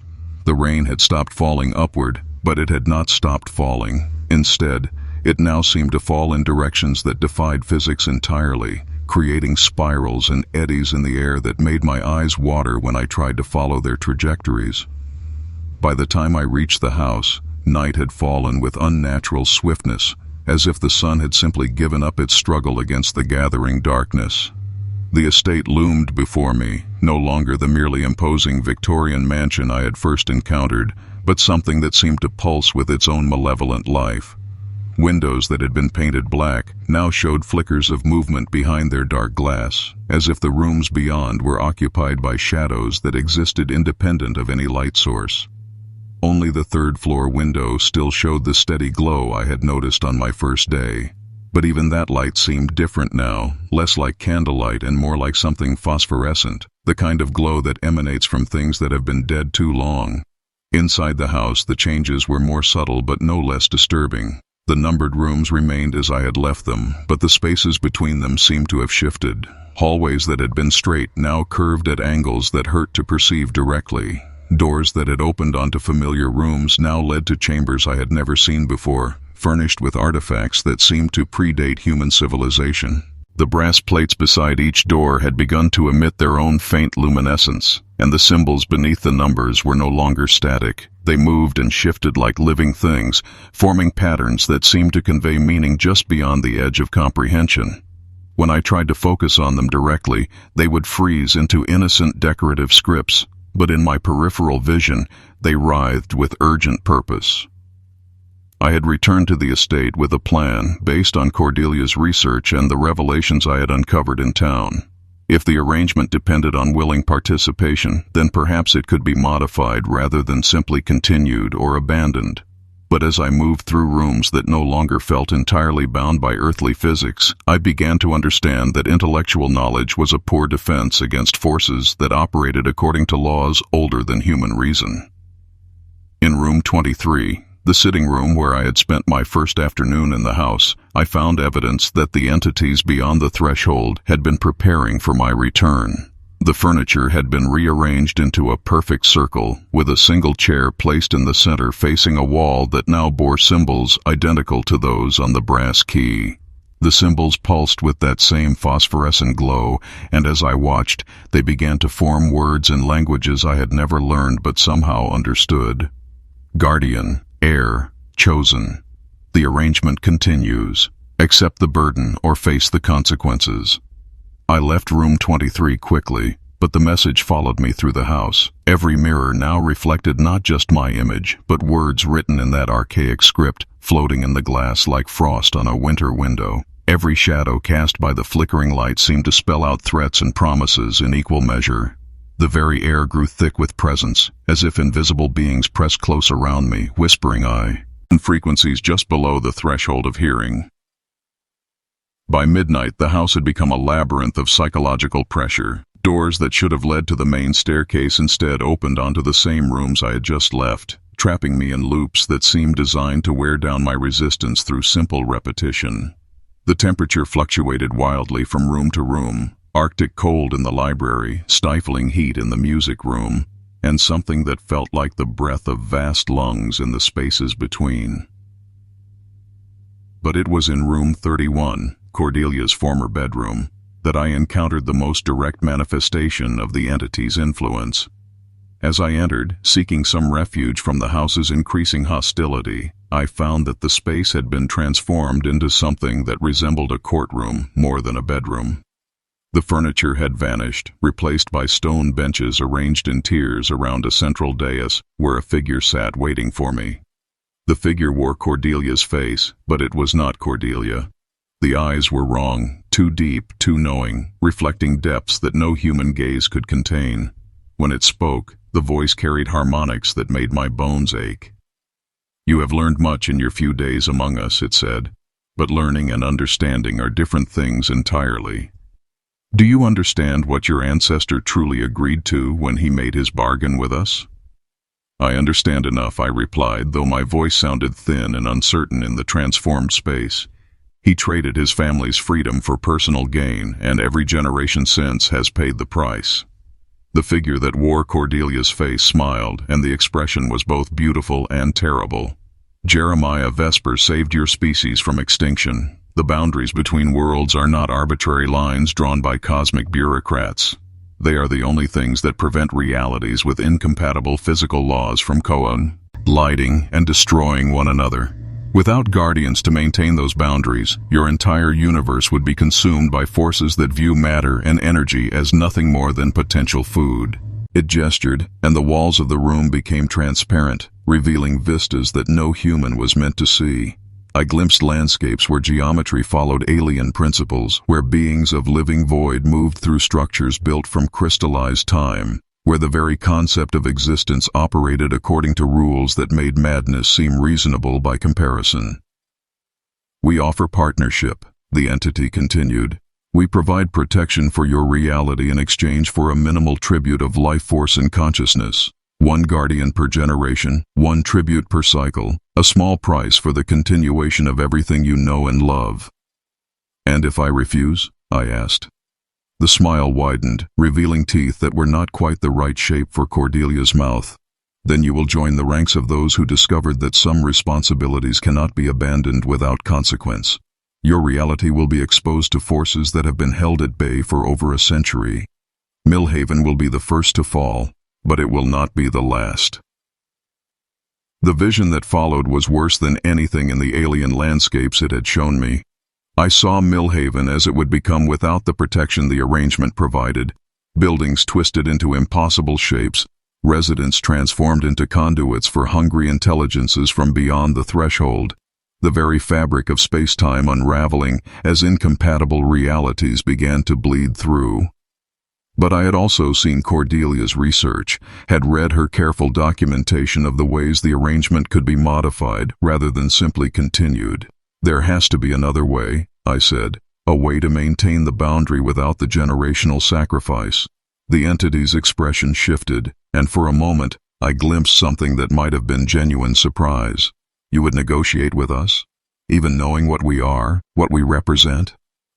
The rain had stopped falling upward, but it had not stopped falling. Instead, it now seemed to fall in directions that defied physics entirely, creating spirals and eddies in the air that made my eyes water when I tried to follow their trajectories. By the time I reached the house, night had fallen with unnatural swiftness, as if the sun had simply given up its struggle against the gathering darkness. The estate loomed before me, no longer the merely imposing Victorian mansion I had first encountered, but something that seemed to pulse with its own malevolent life. Windows that had been painted black now showed flickers of movement behind their dark glass, as if the rooms beyond were occupied by shadows that existed independent of any light source. Only the third-floor window still showed the steady glow I had noticed on my first day. But even that light seemed different now, less like candlelight and more like something phosphorescent, the kind of glow that emanates from things that have been dead too long. Inside the house, the changes were more subtle but no less disturbing. The numbered rooms remained as I had left them, but the spaces between them seemed to have shifted. Hallways that had been straight now curved at angles that hurt to perceive directly. Doors that had opened onto familiar rooms now led to chambers I had never seen before, furnished with artifacts that seemed to predate human civilization. The brass plates beside each door had begun to emit their own faint luminescence, and the symbols beneath the numbers were no longer static. They moved and shifted like living things, forming patterns that seemed to convey meaning just beyond the edge of comprehension. When I tried to focus on them directly, they would freeze into innocent decorative scripts, but in my peripheral vision, they writhed with urgent purpose. I had returned to the estate with a plan based on Cordelia's research and the revelations I had uncovered in town. If the arrangement depended on willing participation, then perhaps it could be modified rather than simply continued or abandoned. But as I moved through rooms that no longer felt entirely bound by earthly physics, I began to understand that intellectual knowledge was a poor defense against forces that operated according to laws older than human reason. In room 23, the sitting room where I had spent my first afternoon in the house, I found evidence that the entities beyond the threshold had been preparing for my return. The furniture had been rearranged into a perfect circle, with a single chair placed in the center facing a wall that now bore symbols identical to those on the brass key. The symbols pulsed with that same phosphorescent glow, and as I watched, they began to form words in languages I had never learned but somehow understood. Guardian, heir, chosen. The arrangement continues. Accept the burden or face the consequences. I left room 23 quickly, but the message followed me through the house. Every mirror now reflected not just my image, but words written in that archaic script, floating in the glass like frost on a winter window. Every shadow cast by the flickering light seemed to spell out threats and promises in equal measure. The very air grew thick with presence, as if invisible beings pressed close around me, whispering in frequencies just below the threshold of hearing. By midnight, the house had become a labyrinth of psychological pressure. Doors that should have led to the main staircase instead opened onto the same rooms I had just left, trapping me in loops that seemed designed to wear down my resistance through simple repetition. The temperature fluctuated wildly from room to room, Arctic cold in the library, stifling heat in the music room, and something that felt like the breath of vast lungs in the spaces between. But it was in room 31, Cordelia's former bedroom, that I encountered the most direct manifestation of the entity's influence. As I entered, seeking some refuge from the house's increasing hostility, I found that the space had been transformed into something that resembled a courtroom more than a bedroom. The furniture had vanished, replaced by stone benches arranged in tiers around a central dais where a figure sat waiting for me. The figure wore Cordelia's face, but it was not Cordelia. The eyes were wrong, too deep, too knowing, reflecting depths that no human gaze could contain. When it spoke, the voice carried harmonics that made my bones ache. "You have learned much in your few days among us," it said, "but learning and understanding are different things entirely. Do you understand what your ancestor truly agreed to when he made his bargain with us?" "I understand enough," I replied, though my voice sounded thin and uncertain in the transformed space. "He traded his family's freedom for personal gain, and every generation since has paid the price." The figure that wore Cordelia's face smiled, and the expression was both beautiful and terrible. "Jeremiah, Vesper saved your species from extinction. The boundaries between worlds are not arbitrary lines drawn by cosmic bureaucrats. They are the only things that prevent realities with incompatible physical laws from colliding and destroying one another. Without guardians to maintain those boundaries, your entire universe would be consumed by forces that view matter and energy as nothing more than potential food." It gestured, and the walls of the room became transparent, revealing vistas that no human was meant to see. I glimpsed landscapes where geometry followed alien principles, where beings of living void moved through structures built from crystallized time, where the very concept of existence operated according to rules that made madness seem reasonable by comparison. "We offer partnership," the entity continued. "We provide protection for your reality in exchange for a minimal tribute of life force and consciousness. One guardian per generation, one tribute per cycle, a small price for the continuation of everything you know and love." "And if I refuse?" I asked. The smile widened, revealing teeth that were not quite the right shape for Cordelia's mouth. "Then you will join the ranks of those who discovered that some responsibilities cannot be abandoned without consequence. Your reality will be exposed to forces that have been held at bay for over a century. Millhaven will be the first to fall, but it will not be the last." The vision that followed was worse than anything in the alien landscapes it had shown me. I saw Millhaven as it would become without the protection the arrangement provided. Buildings twisted into impossible shapes, residents transformed into conduits for hungry intelligences from beyond the threshold, the very fabric of space-time unraveling as incompatible realities began to bleed through. But I had also seen Cordelia's research, had read her careful documentation of the ways the arrangement could be modified rather than simply continued. "There has to be another way," I said, "a way to maintain the boundary without the generational sacrifice." The entity's expression shifted, and for a moment I glimpsed something that might have been genuine surprise. "You would negotiate with us? Even knowing what we are, what we represent?"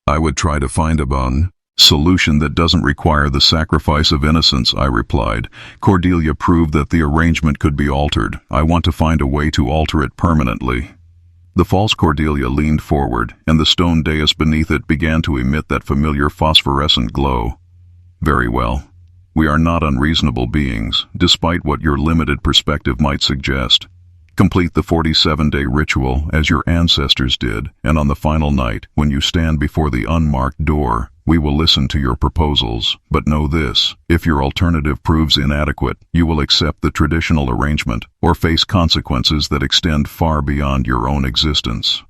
"I would try to find a solution that doesn't require the sacrifice of innocence," I replied. "Cordelia proved that the arrangement could be altered. I want to find a way to alter it permanently." The false Cordelia leaned forward, and the stone dais beneath it began to emit that familiar phosphorescent glow. "Very well. We are not unreasonable beings, despite what your limited perspective might suggest. Complete the 47-day ritual as your ancestors did, and on the final night, when you stand before the unmarked door, we will listen to your proposals. But know this, if your alternative proves inadequate, you will accept the traditional arrangement, or face consequences that extend far beyond your own existence."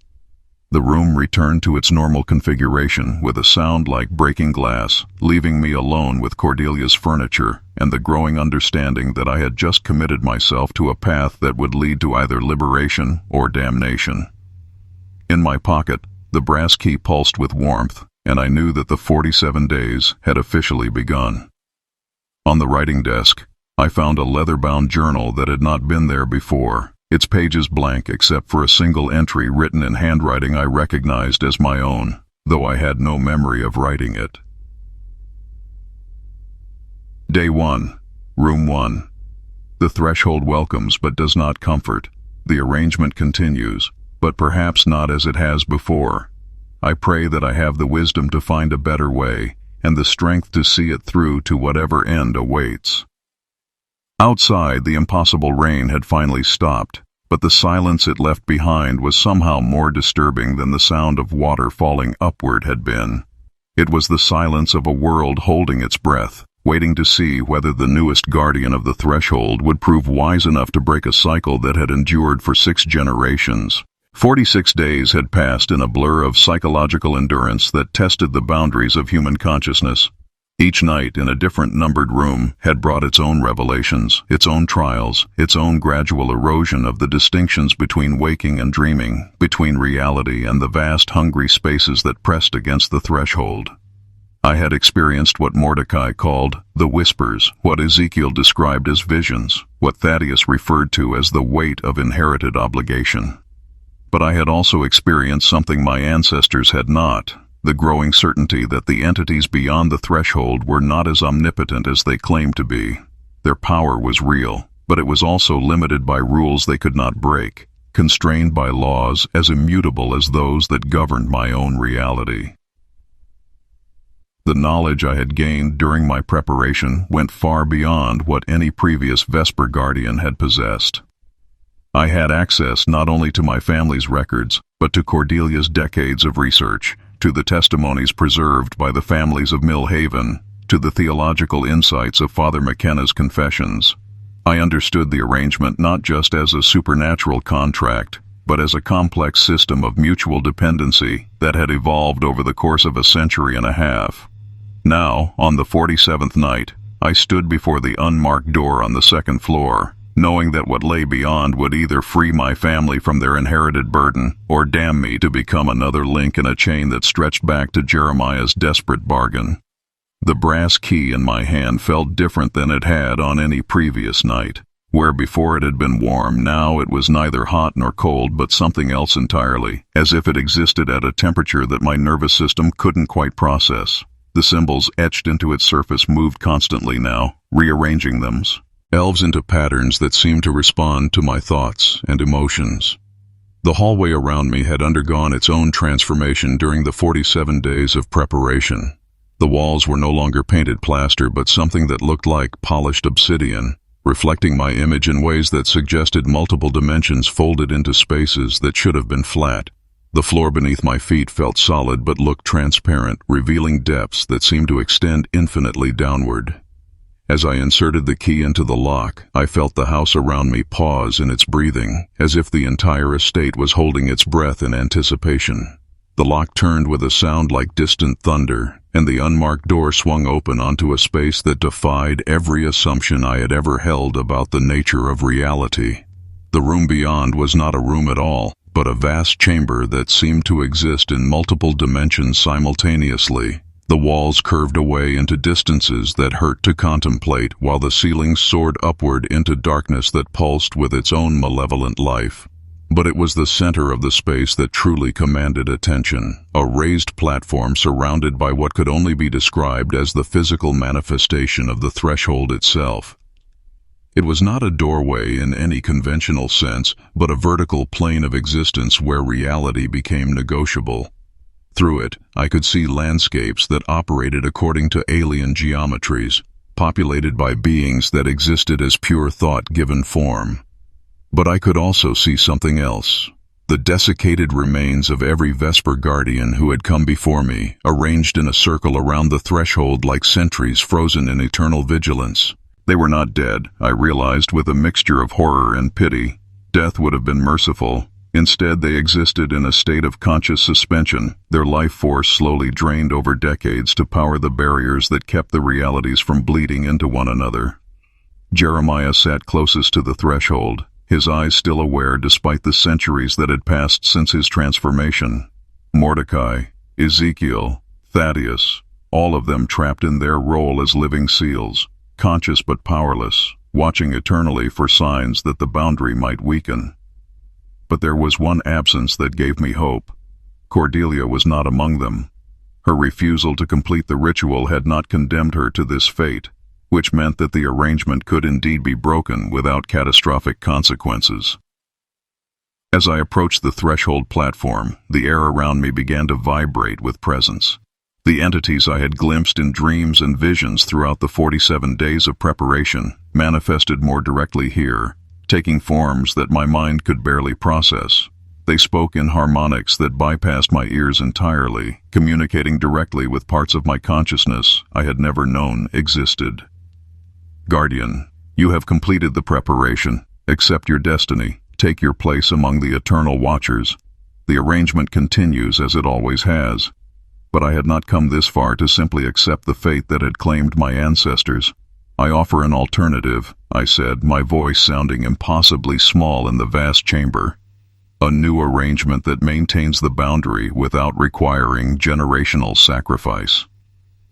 The room returned to its normal configuration with a sound like breaking glass, leaving me alone with Cordelia's furniture and the growing understanding that I had just committed myself to a path that would lead to either liberation or damnation. In my pocket, the brass key pulsed with warmth, and I knew that the 47 days had officially begun. On the writing desk, I found a leather-bound journal that had not been there before, its pages blank except for a single entry written in handwriting I recognized as my own, though I had no memory of writing it. Day 1, Room 1. The threshold welcomes but does not comfort. The arrangement continues, but perhaps not as it has before. I pray that I have the wisdom to find a better way, and the strength to see it through to whatever end awaits. Outside, the impossible rain had finally stopped, but the silence it left behind was somehow more disturbing than the sound of water falling upward had been. It was the silence of a world holding its breath, waiting to see whether the newest guardian of the threshold would prove wise enough to break a cycle that had endured for 6 generations. 46 days had passed in a blur of psychological endurance that tested the boundaries of human consciousness. Each night in a different numbered room had brought its own revelations, its own trials, its own gradual erosion of the distinctions between waking and dreaming, between reality and the vast hungry spaces that pressed against the threshold. I had experienced what Mordecai called the whispers, what Ezekiel described as visions, what Thaddeus referred to as the weight of inherited obligation. But I had also experienced something my ancestors had not, the growing certainty that the entities beyond the threshold were not as omnipotent as they claimed to be. Their power was real, but it was also limited by rules they could not break, constrained by laws as immutable as those that governed my own reality. The knowledge I had gained during my preparation went far beyond what any previous Vesper Guardian had possessed. I had access not only to my family's records, but to Cordelia's decades of research, to the testimonies preserved by the families of Mill Haven, to the theological insights of Father McKenna's confessions. I understood the arrangement not just as a supernatural contract, but as a complex system of mutual dependency that had evolved over the course of a century and a half. Now, on the 47th night, I stood before the unmarked door on the 2nd floor, knowing that what lay beyond would either free my family from their inherited burden or damn me to become another link in a chain that stretched back to Jeremiah's desperate bargain. The brass key in my hand felt different than it had on any previous night. Where before it had been warm, now it was neither hot nor cold but something else entirely, as if it existed at a temperature that my nervous system couldn't quite process. The symbols etched into its surface moved constantly now, rearranging themselves into patterns that seemed to respond to my thoughts and emotions. The hallway around me had undergone its own transformation during the 47 days of preparation. The walls were no longer painted plaster but something that looked like polished obsidian, reflecting my image in ways that suggested multiple dimensions folded into spaces that should have been flat. The floor beneath my feet felt solid but looked transparent, revealing depths that seemed to extend infinitely downward. As I inserted the key into the lock, I felt the house around me pause in its breathing, as if the entire estate was holding its breath in anticipation. The lock turned with a sound like distant thunder, and the unmarked door swung open onto a space that defied every assumption I had ever held about the nature of reality. The room beyond was not a room at all, but a vast chamber that seemed to exist in multiple dimensions simultaneously. The walls curved away into distances that hurt to contemplate, while the ceiling soared upward into darkness that pulsed with its own malevolent life. But it was the center of the space that truly commanded attention, a raised platform surrounded by what could only be described as the physical manifestation of the threshold itself. It was not a doorway in any conventional sense, but a vertical plane of existence where reality became negotiable. Through it, I could see landscapes that operated according to alien geometries, populated by beings that existed as pure thought given form. But I could also see something else. The desiccated remains of every Vesper guardian who had come before me, arranged in a circle around the threshold like sentries frozen in eternal vigilance. They were not dead, I realized with a mixture of horror and pity. Death would have been merciful. Instead, they existed in a state of conscious suspension, their life force slowly drained over decades to power the barriers that kept the realities from bleeding into one another. Jeremiah sat closest to the threshold, his eyes still aware despite the centuries that had passed since his transformation. Mordecai, Ezekiel, Thaddeus, all of them trapped in their role as living seals, conscious but powerless, watching eternally for signs that the boundary might weaken. But there was one absence that gave me hope. Cordelia was not among them. Her refusal to complete the ritual had not condemned her to this fate, which meant that the arrangement could indeed be broken without catastrophic consequences. As I approached the threshold platform, the air around me began to vibrate with presence. The entities I had glimpsed in dreams and visions throughout the 47 days of preparation manifested more directly here, taking forms that my mind could barely process. They spoke in harmonics that bypassed my ears entirely, communicating directly with parts of my consciousness I had never known existed. Guardian, you have completed the preparation. Accept your destiny. Take your place among the eternal watchers. The arrangement continues as it always has. But I had not come this far to simply accept the fate that had claimed my ancestors. I offer an alternative, I said, my voice sounding impossibly small in the vast chamber. A new arrangement that maintains the boundary without requiring generational sacrifice.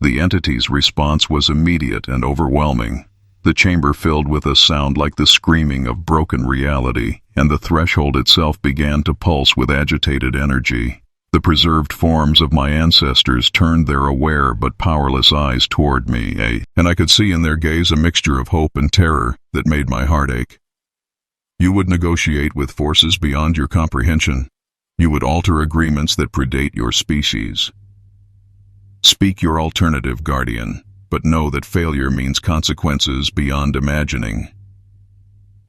The entity's response was immediate and overwhelming. The chamber filled with a sound like the screaming of broken reality, and the threshold itself began to pulse with agitated energy. The preserved forms of my ancestors turned their aware but powerless eyes toward me, and I could see in their gaze a mixture of hope and terror that made my heart ache. You would negotiate with forces beyond your comprehension. You would alter agreements that predate your species. Speak your alternative, Guardian, but know that failure means consequences beyond imagining.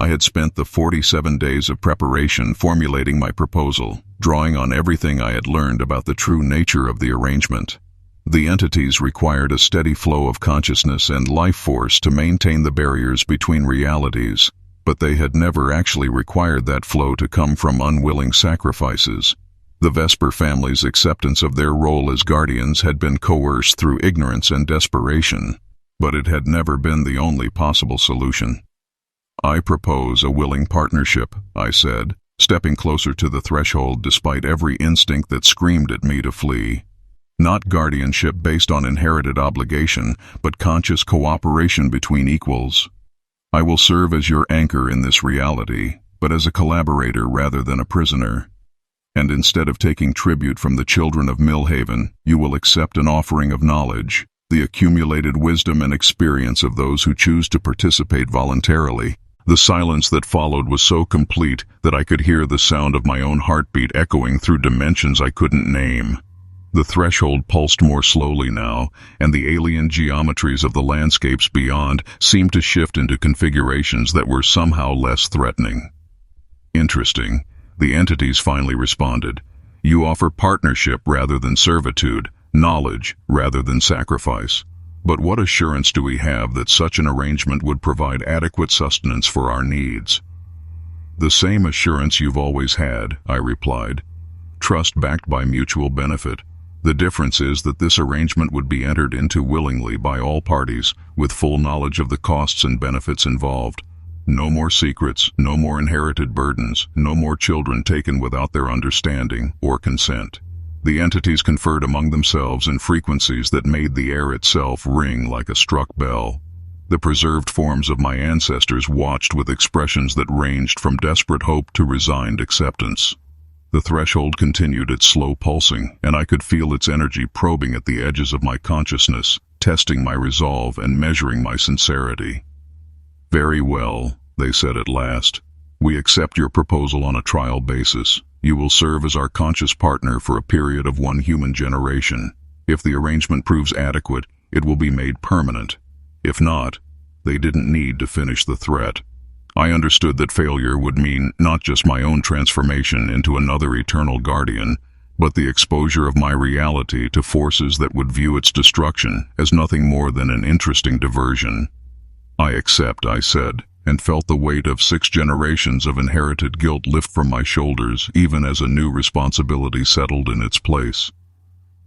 I had spent the 47 days of preparation formulating my proposal, drawing on everything I had learned about the true nature of the arrangement. The entities required a steady flow of consciousness and life force to maintain the barriers between realities, but they had never actually required that flow to come from unwilling sacrifices. The Vesper family's acceptance of their role as guardians had been coerced through ignorance and desperation, but it had never been the only possible solution. I propose a willing partnership, I said, stepping closer to the threshold despite every instinct that screamed at me to flee. Not guardianship based on inherited obligation, but conscious cooperation between equals. I will serve as your anchor in this reality, but as a collaborator rather than a prisoner. And instead of taking tribute from the children of Millhaven, you will accept an offering of knowledge, the accumulated wisdom and experience of those who choose to participate voluntarily. The silence that followed was so complete that I could hear the sound of my own heartbeat echoing through dimensions I couldn't name. The threshold pulsed more slowly now, and the alien geometries of the landscapes beyond seemed to shift into configurations that were somehow less threatening. Interesting, the entities finally responded. You offer partnership rather than servitude, knowledge rather than sacrifice. But what assurance do we have that such an arrangement would provide adequate sustenance for our needs? The same assurance you've always had, I replied. Trust backed by mutual benefit. The difference is that this arrangement would be entered into willingly by all parties, with full knowledge of the costs and benefits involved. No more secrets, no more inherited burdens, no more children taken without their understanding or consent. The entities conferred among themselves in frequencies that made the air itself ring like a struck bell. The preserved forms of my ancestors watched with expressions that ranged from desperate hope to resigned acceptance. The threshold continued its slow pulsing, and I could feel its energy probing at the edges of my consciousness, testing my resolve and measuring my sincerity. "Very well," they said at last. "We accept your proposal on a trial basis. You will serve as our conscious partner for a period of 1 human generation. If the arrangement proves adequate, it will be made permanent. If not, they didn't need to finish the threat." I understood that failure would mean not just my own transformation into another eternal guardian, but the exposure of my reality to forces that would view its destruction as nothing more than an interesting diversion. "I accept," I said, and felt the weight of 6 generations of inherited guilt lift from my shoulders even as a new responsibility settled in its place.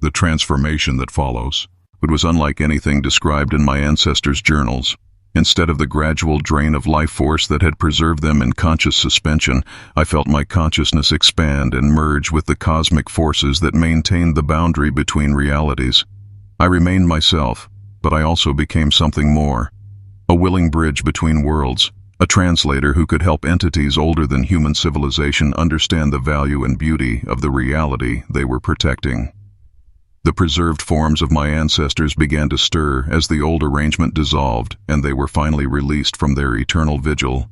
The transformation that follows, it was unlike anything described in my ancestors' journals. Instead of the gradual drain of life force that had preserved them in conscious suspension, I felt my consciousness expand and merge with the cosmic forces that maintained the boundary between realities. I remained myself, but I also became something more. A willing bridge between worlds, a translator who could help entities older than human civilization understand the value and beauty of the reality they were protecting. The preserved forms of my ancestors began to stir as the old arrangement dissolved, and they were finally released from their eternal vigil.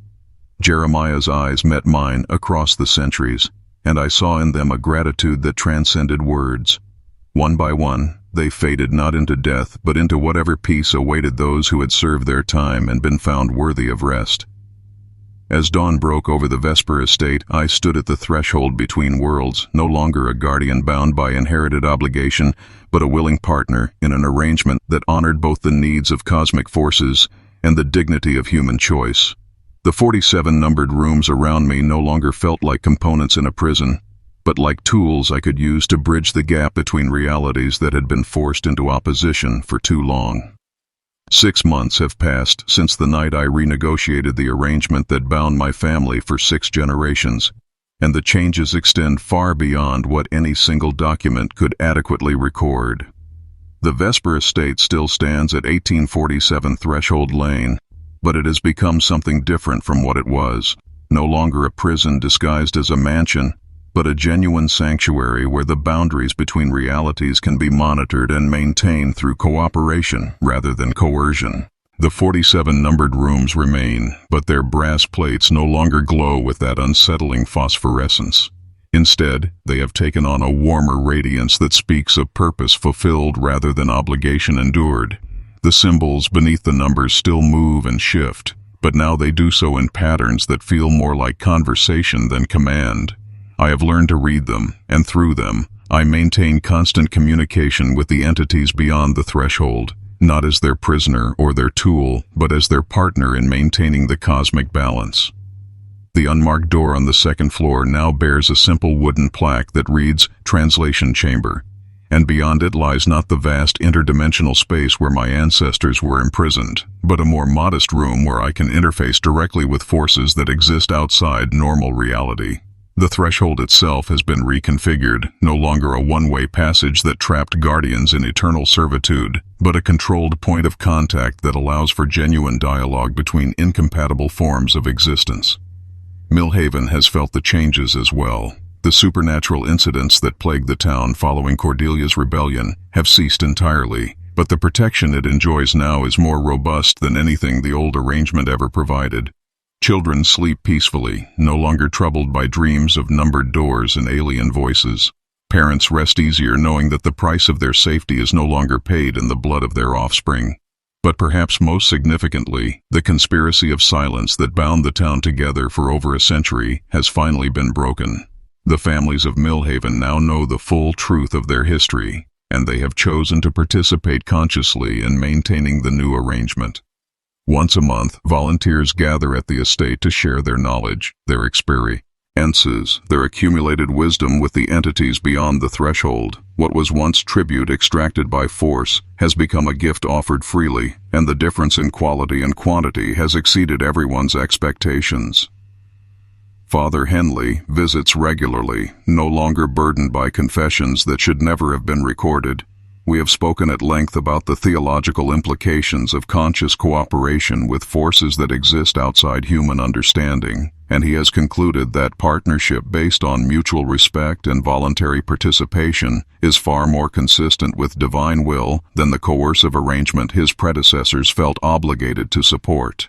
Jeremiah's eyes met mine across the centuries, and I saw in them a gratitude that transcended words. One by one, they faded not into death, but into whatever peace awaited those who had served their time and been found worthy of rest. As dawn broke over the Vesper Estate, I stood at the threshold between worlds, no longer a guardian bound by inherited obligation, but a willing partner in an arrangement that honored both the needs of cosmic forces and the dignity of human choice. The 47 numbered rooms around me no longer felt like components in a prison, but like tools I could use to bridge the gap between realities that had been forced into opposition for too long. 6 months have passed since the night I renegotiated the arrangement that bound my family for 6 generations, and the changes extend far beyond what any single document could adequately record. The Vesper Estate still stands at 1847 Threshold Lane, but it has become something different from what it was, no longer a prison disguised as a mansion, but a genuine sanctuary where the boundaries between realities can be monitored and maintained through cooperation rather than coercion. The 47 numbered rooms remain, but their brass plates no longer glow with that unsettling phosphorescence. Instead, they have taken on a warmer radiance that speaks of purpose fulfilled rather than obligation endured. The symbols beneath the numbers still move and shift, but now they do so in patterns that feel more like conversation than command. I have learned to read them, and through them, I maintain constant communication with the entities beyond the threshold, not as their prisoner or their tool, but as their partner in maintaining the cosmic balance. The unmarked door on the 2nd floor now bears a simple wooden plaque that reads "Translation Chamber," and beyond it lies not the vast interdimensional space where my ancestors were imprisoned, but a more modest room where I can interface directly with forces that exist outside normal reality. The threshold itself has been reconfigured, no longer a one-way passage that trapped guardians in eternal servitude, but a controlled point of contact that allows for genuine dialogue between incompatible forms of existence. Millhaven has felt the changes as well. The supernatural incidents that plagued the town following Cordelia's rebellion have ceased entirely, but the protection it enjoys now is more robust than anything the old arrangement ever provided. Children sleep peacefully, no longer troubled by dreams of numbered doors and alien voices. Parents rest easier knowing that the price of their safety is no longer paid in the blood of their offspring. But perhaps most significantly, the conspiracy of silence that bound the town together for over a century has finally been broken. The families of Millhaven now know the full truth of their history. and they have chosen to participate consciously in maintaining the new arrangement. Once a month, volunteers gather at the estate to share their knowledge, their experiences, their accumulated wisdom with the entities beyond the threshold. What was once tribute extracted by force has become a gift offered freely, and the difference in quality and quantity has exceeded everyone's expectations. Father Henley visits regularly, no longer burdened by confessions that should never have been recorded. We have spoken at length about the theological implications of conscious cooperation with forces that exist outside human understanding, and he has concluded that partnership based on mutual respect and voluntary participation is far more consistent with divine will than the coercive arrangement his predecessors felt obligated to support.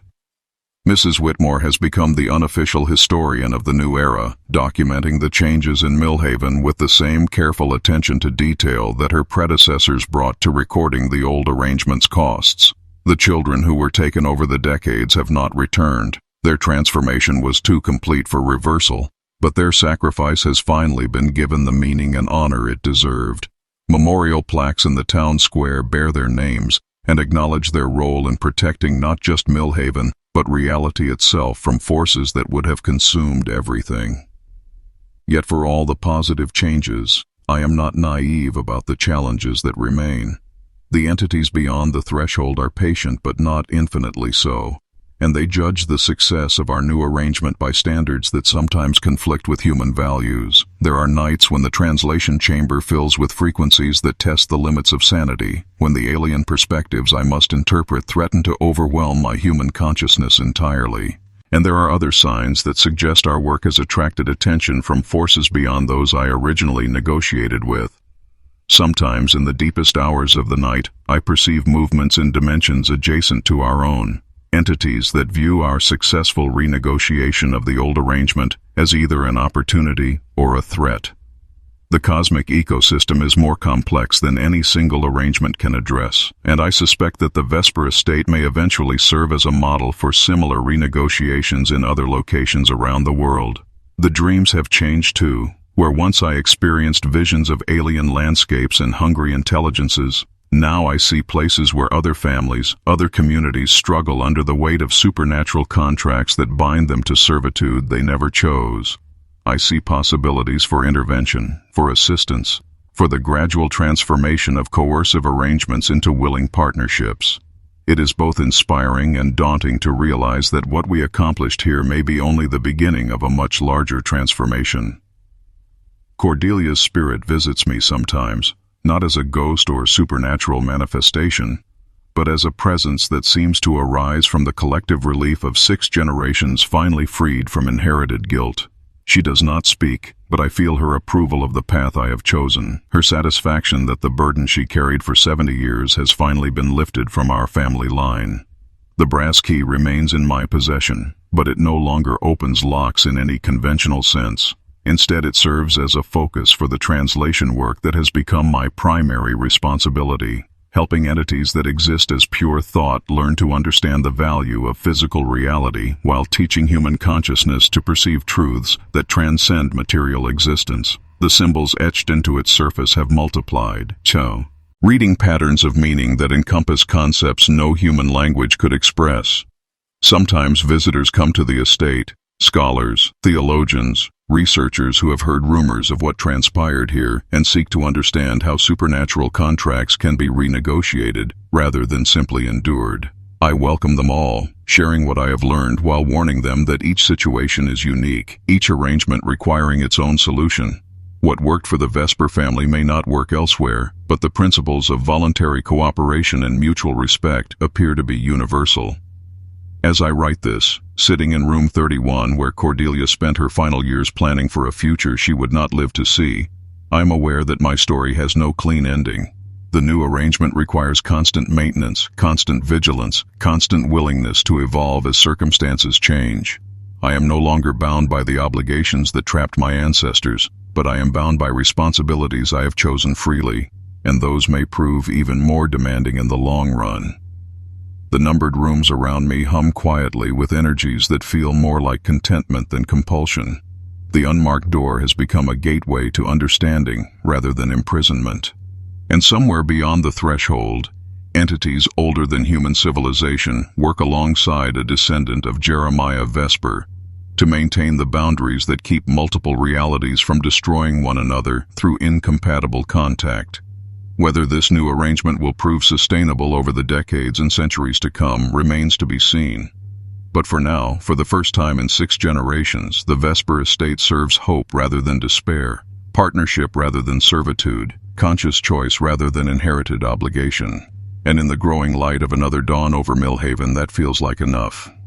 Mrs. Whitmore has become the unofficial historian of the new era, documenting the changes in Millhaven with the same careful attention to detail that her predecessors brought to recording the old arrangement's costs. The children who were taken over the decades have not returned. Their transformation was too complete for reversal, but their sacrifice has finally been given the meaning and honor it deserved. Memorial plaques in the town square bear their names and acknowledge their role in protecting not just Millhaven, but reality itself from forces that would have consumed everything. Yet for all the positive changes, I am not naive about the challenges that remain. The entities beyond the threshold are patient but not infinitely so, and they judge the success of our new arrangement by standards that sometimes conflict with human values. There are nights when the translation chamber fills with frequencies that test the limits of sanity, when the alien perspectives I must interpret threaten to overwhelm my human consciousness entirely. And there are other signs that suggest our work has attracted attention from forces beyond those I originally negotiated with. Sometimes in the deepest hours of the night, I perceive movements in dimensions adjacent to our own. Entities that view our successful renegotiation of the old arrangement as either an opportunity or a threat. The cosmic ecosystem is more complex than any single arrangement can address, and I suspect that the Vesper Estate may eventually serve as a model for similar renegotiations in other locations around the world. The dreams have changed too. Where once I experienced visions of alien landscapes and hungry intelligences, now I see places where other families, other communities struggle under the weight of supernatural contracts that bind them to servitude they never chose. I see possibilities for intervention, for assistance, for the gradual transformation of coercive arrangements into willing partnerships. It is both inspiring and daunting to realize that what we accomplished here may be only the beginning of a much larger transformation. Cordelia's spirit visits me sometimes, not as a ghost or supernatural manifestation, but as a presence that seems to arise from the collective relief of 6 generations finally freed from inherited guilt. She does not speak, but I feel her approval of the path I have chosen, her satisfaction that the burden she carried for 70 years has finally been lifted from our family line. The brass key remains in my possession, but it no longer opens locks in any conventional sense. Instead, it serves as a focus for the translation work that has become my primary responsibility, helping entities that exist as pure thought learn to understand the value of physical reality while teaching human consciousness to perceive truths that transcend material existence. The symbols etched into its surface have multiplied, reading patterns of meaning that encompass concepts no human language could express. Sometimes visitors come to the estate, scholars, theologians, researchers who have heard rumors of what transpired here and seek to understand how supernatural contracts can be renegotiated rather than simply endured. I welcome them all, sharing what I have learned while warning them that each situation is unique, each arrangement requiring its own solution. What worked for the Vesper family may not work elsewhere, but the principles of voluntary cooperation and mutual respect appear to be universal. As I write this, sitting in room 31 where Cordelia spent her final years planning for a future she would not live to see, I am aware that my story has no clean ending. The new arrangement requires constant maintenance, constant vigilance, constant willingness to evolve as circumstances change. I am no longer bound by the obligations that trapped my ancestors, but I am bound by responsibilities I have chosen freely, and those may prove even more demanding in the long run. The numbered rooms around me hum quietly with energies that feel more like contentment than compulsion. The unmarked door has become a gateway to understanding rather than imprisonment. And somewhere beyond the threshold, entities older than human civilization work alongside a descendant of Jeremiah Vesper to maintain the boundaries that keep multiple realities from destroying one another through incompatible contact. Whether this new arrangement will prove sustainable over the decades and centuries to come remains to be seen. But for now, for the first time in 6 generations, the Vesper Estate serves hope rather than despair, partnership rather than servitude, conscious choice rather than inherited obligation. And in the growing light of another dawn over Millhaven, that feels like enough.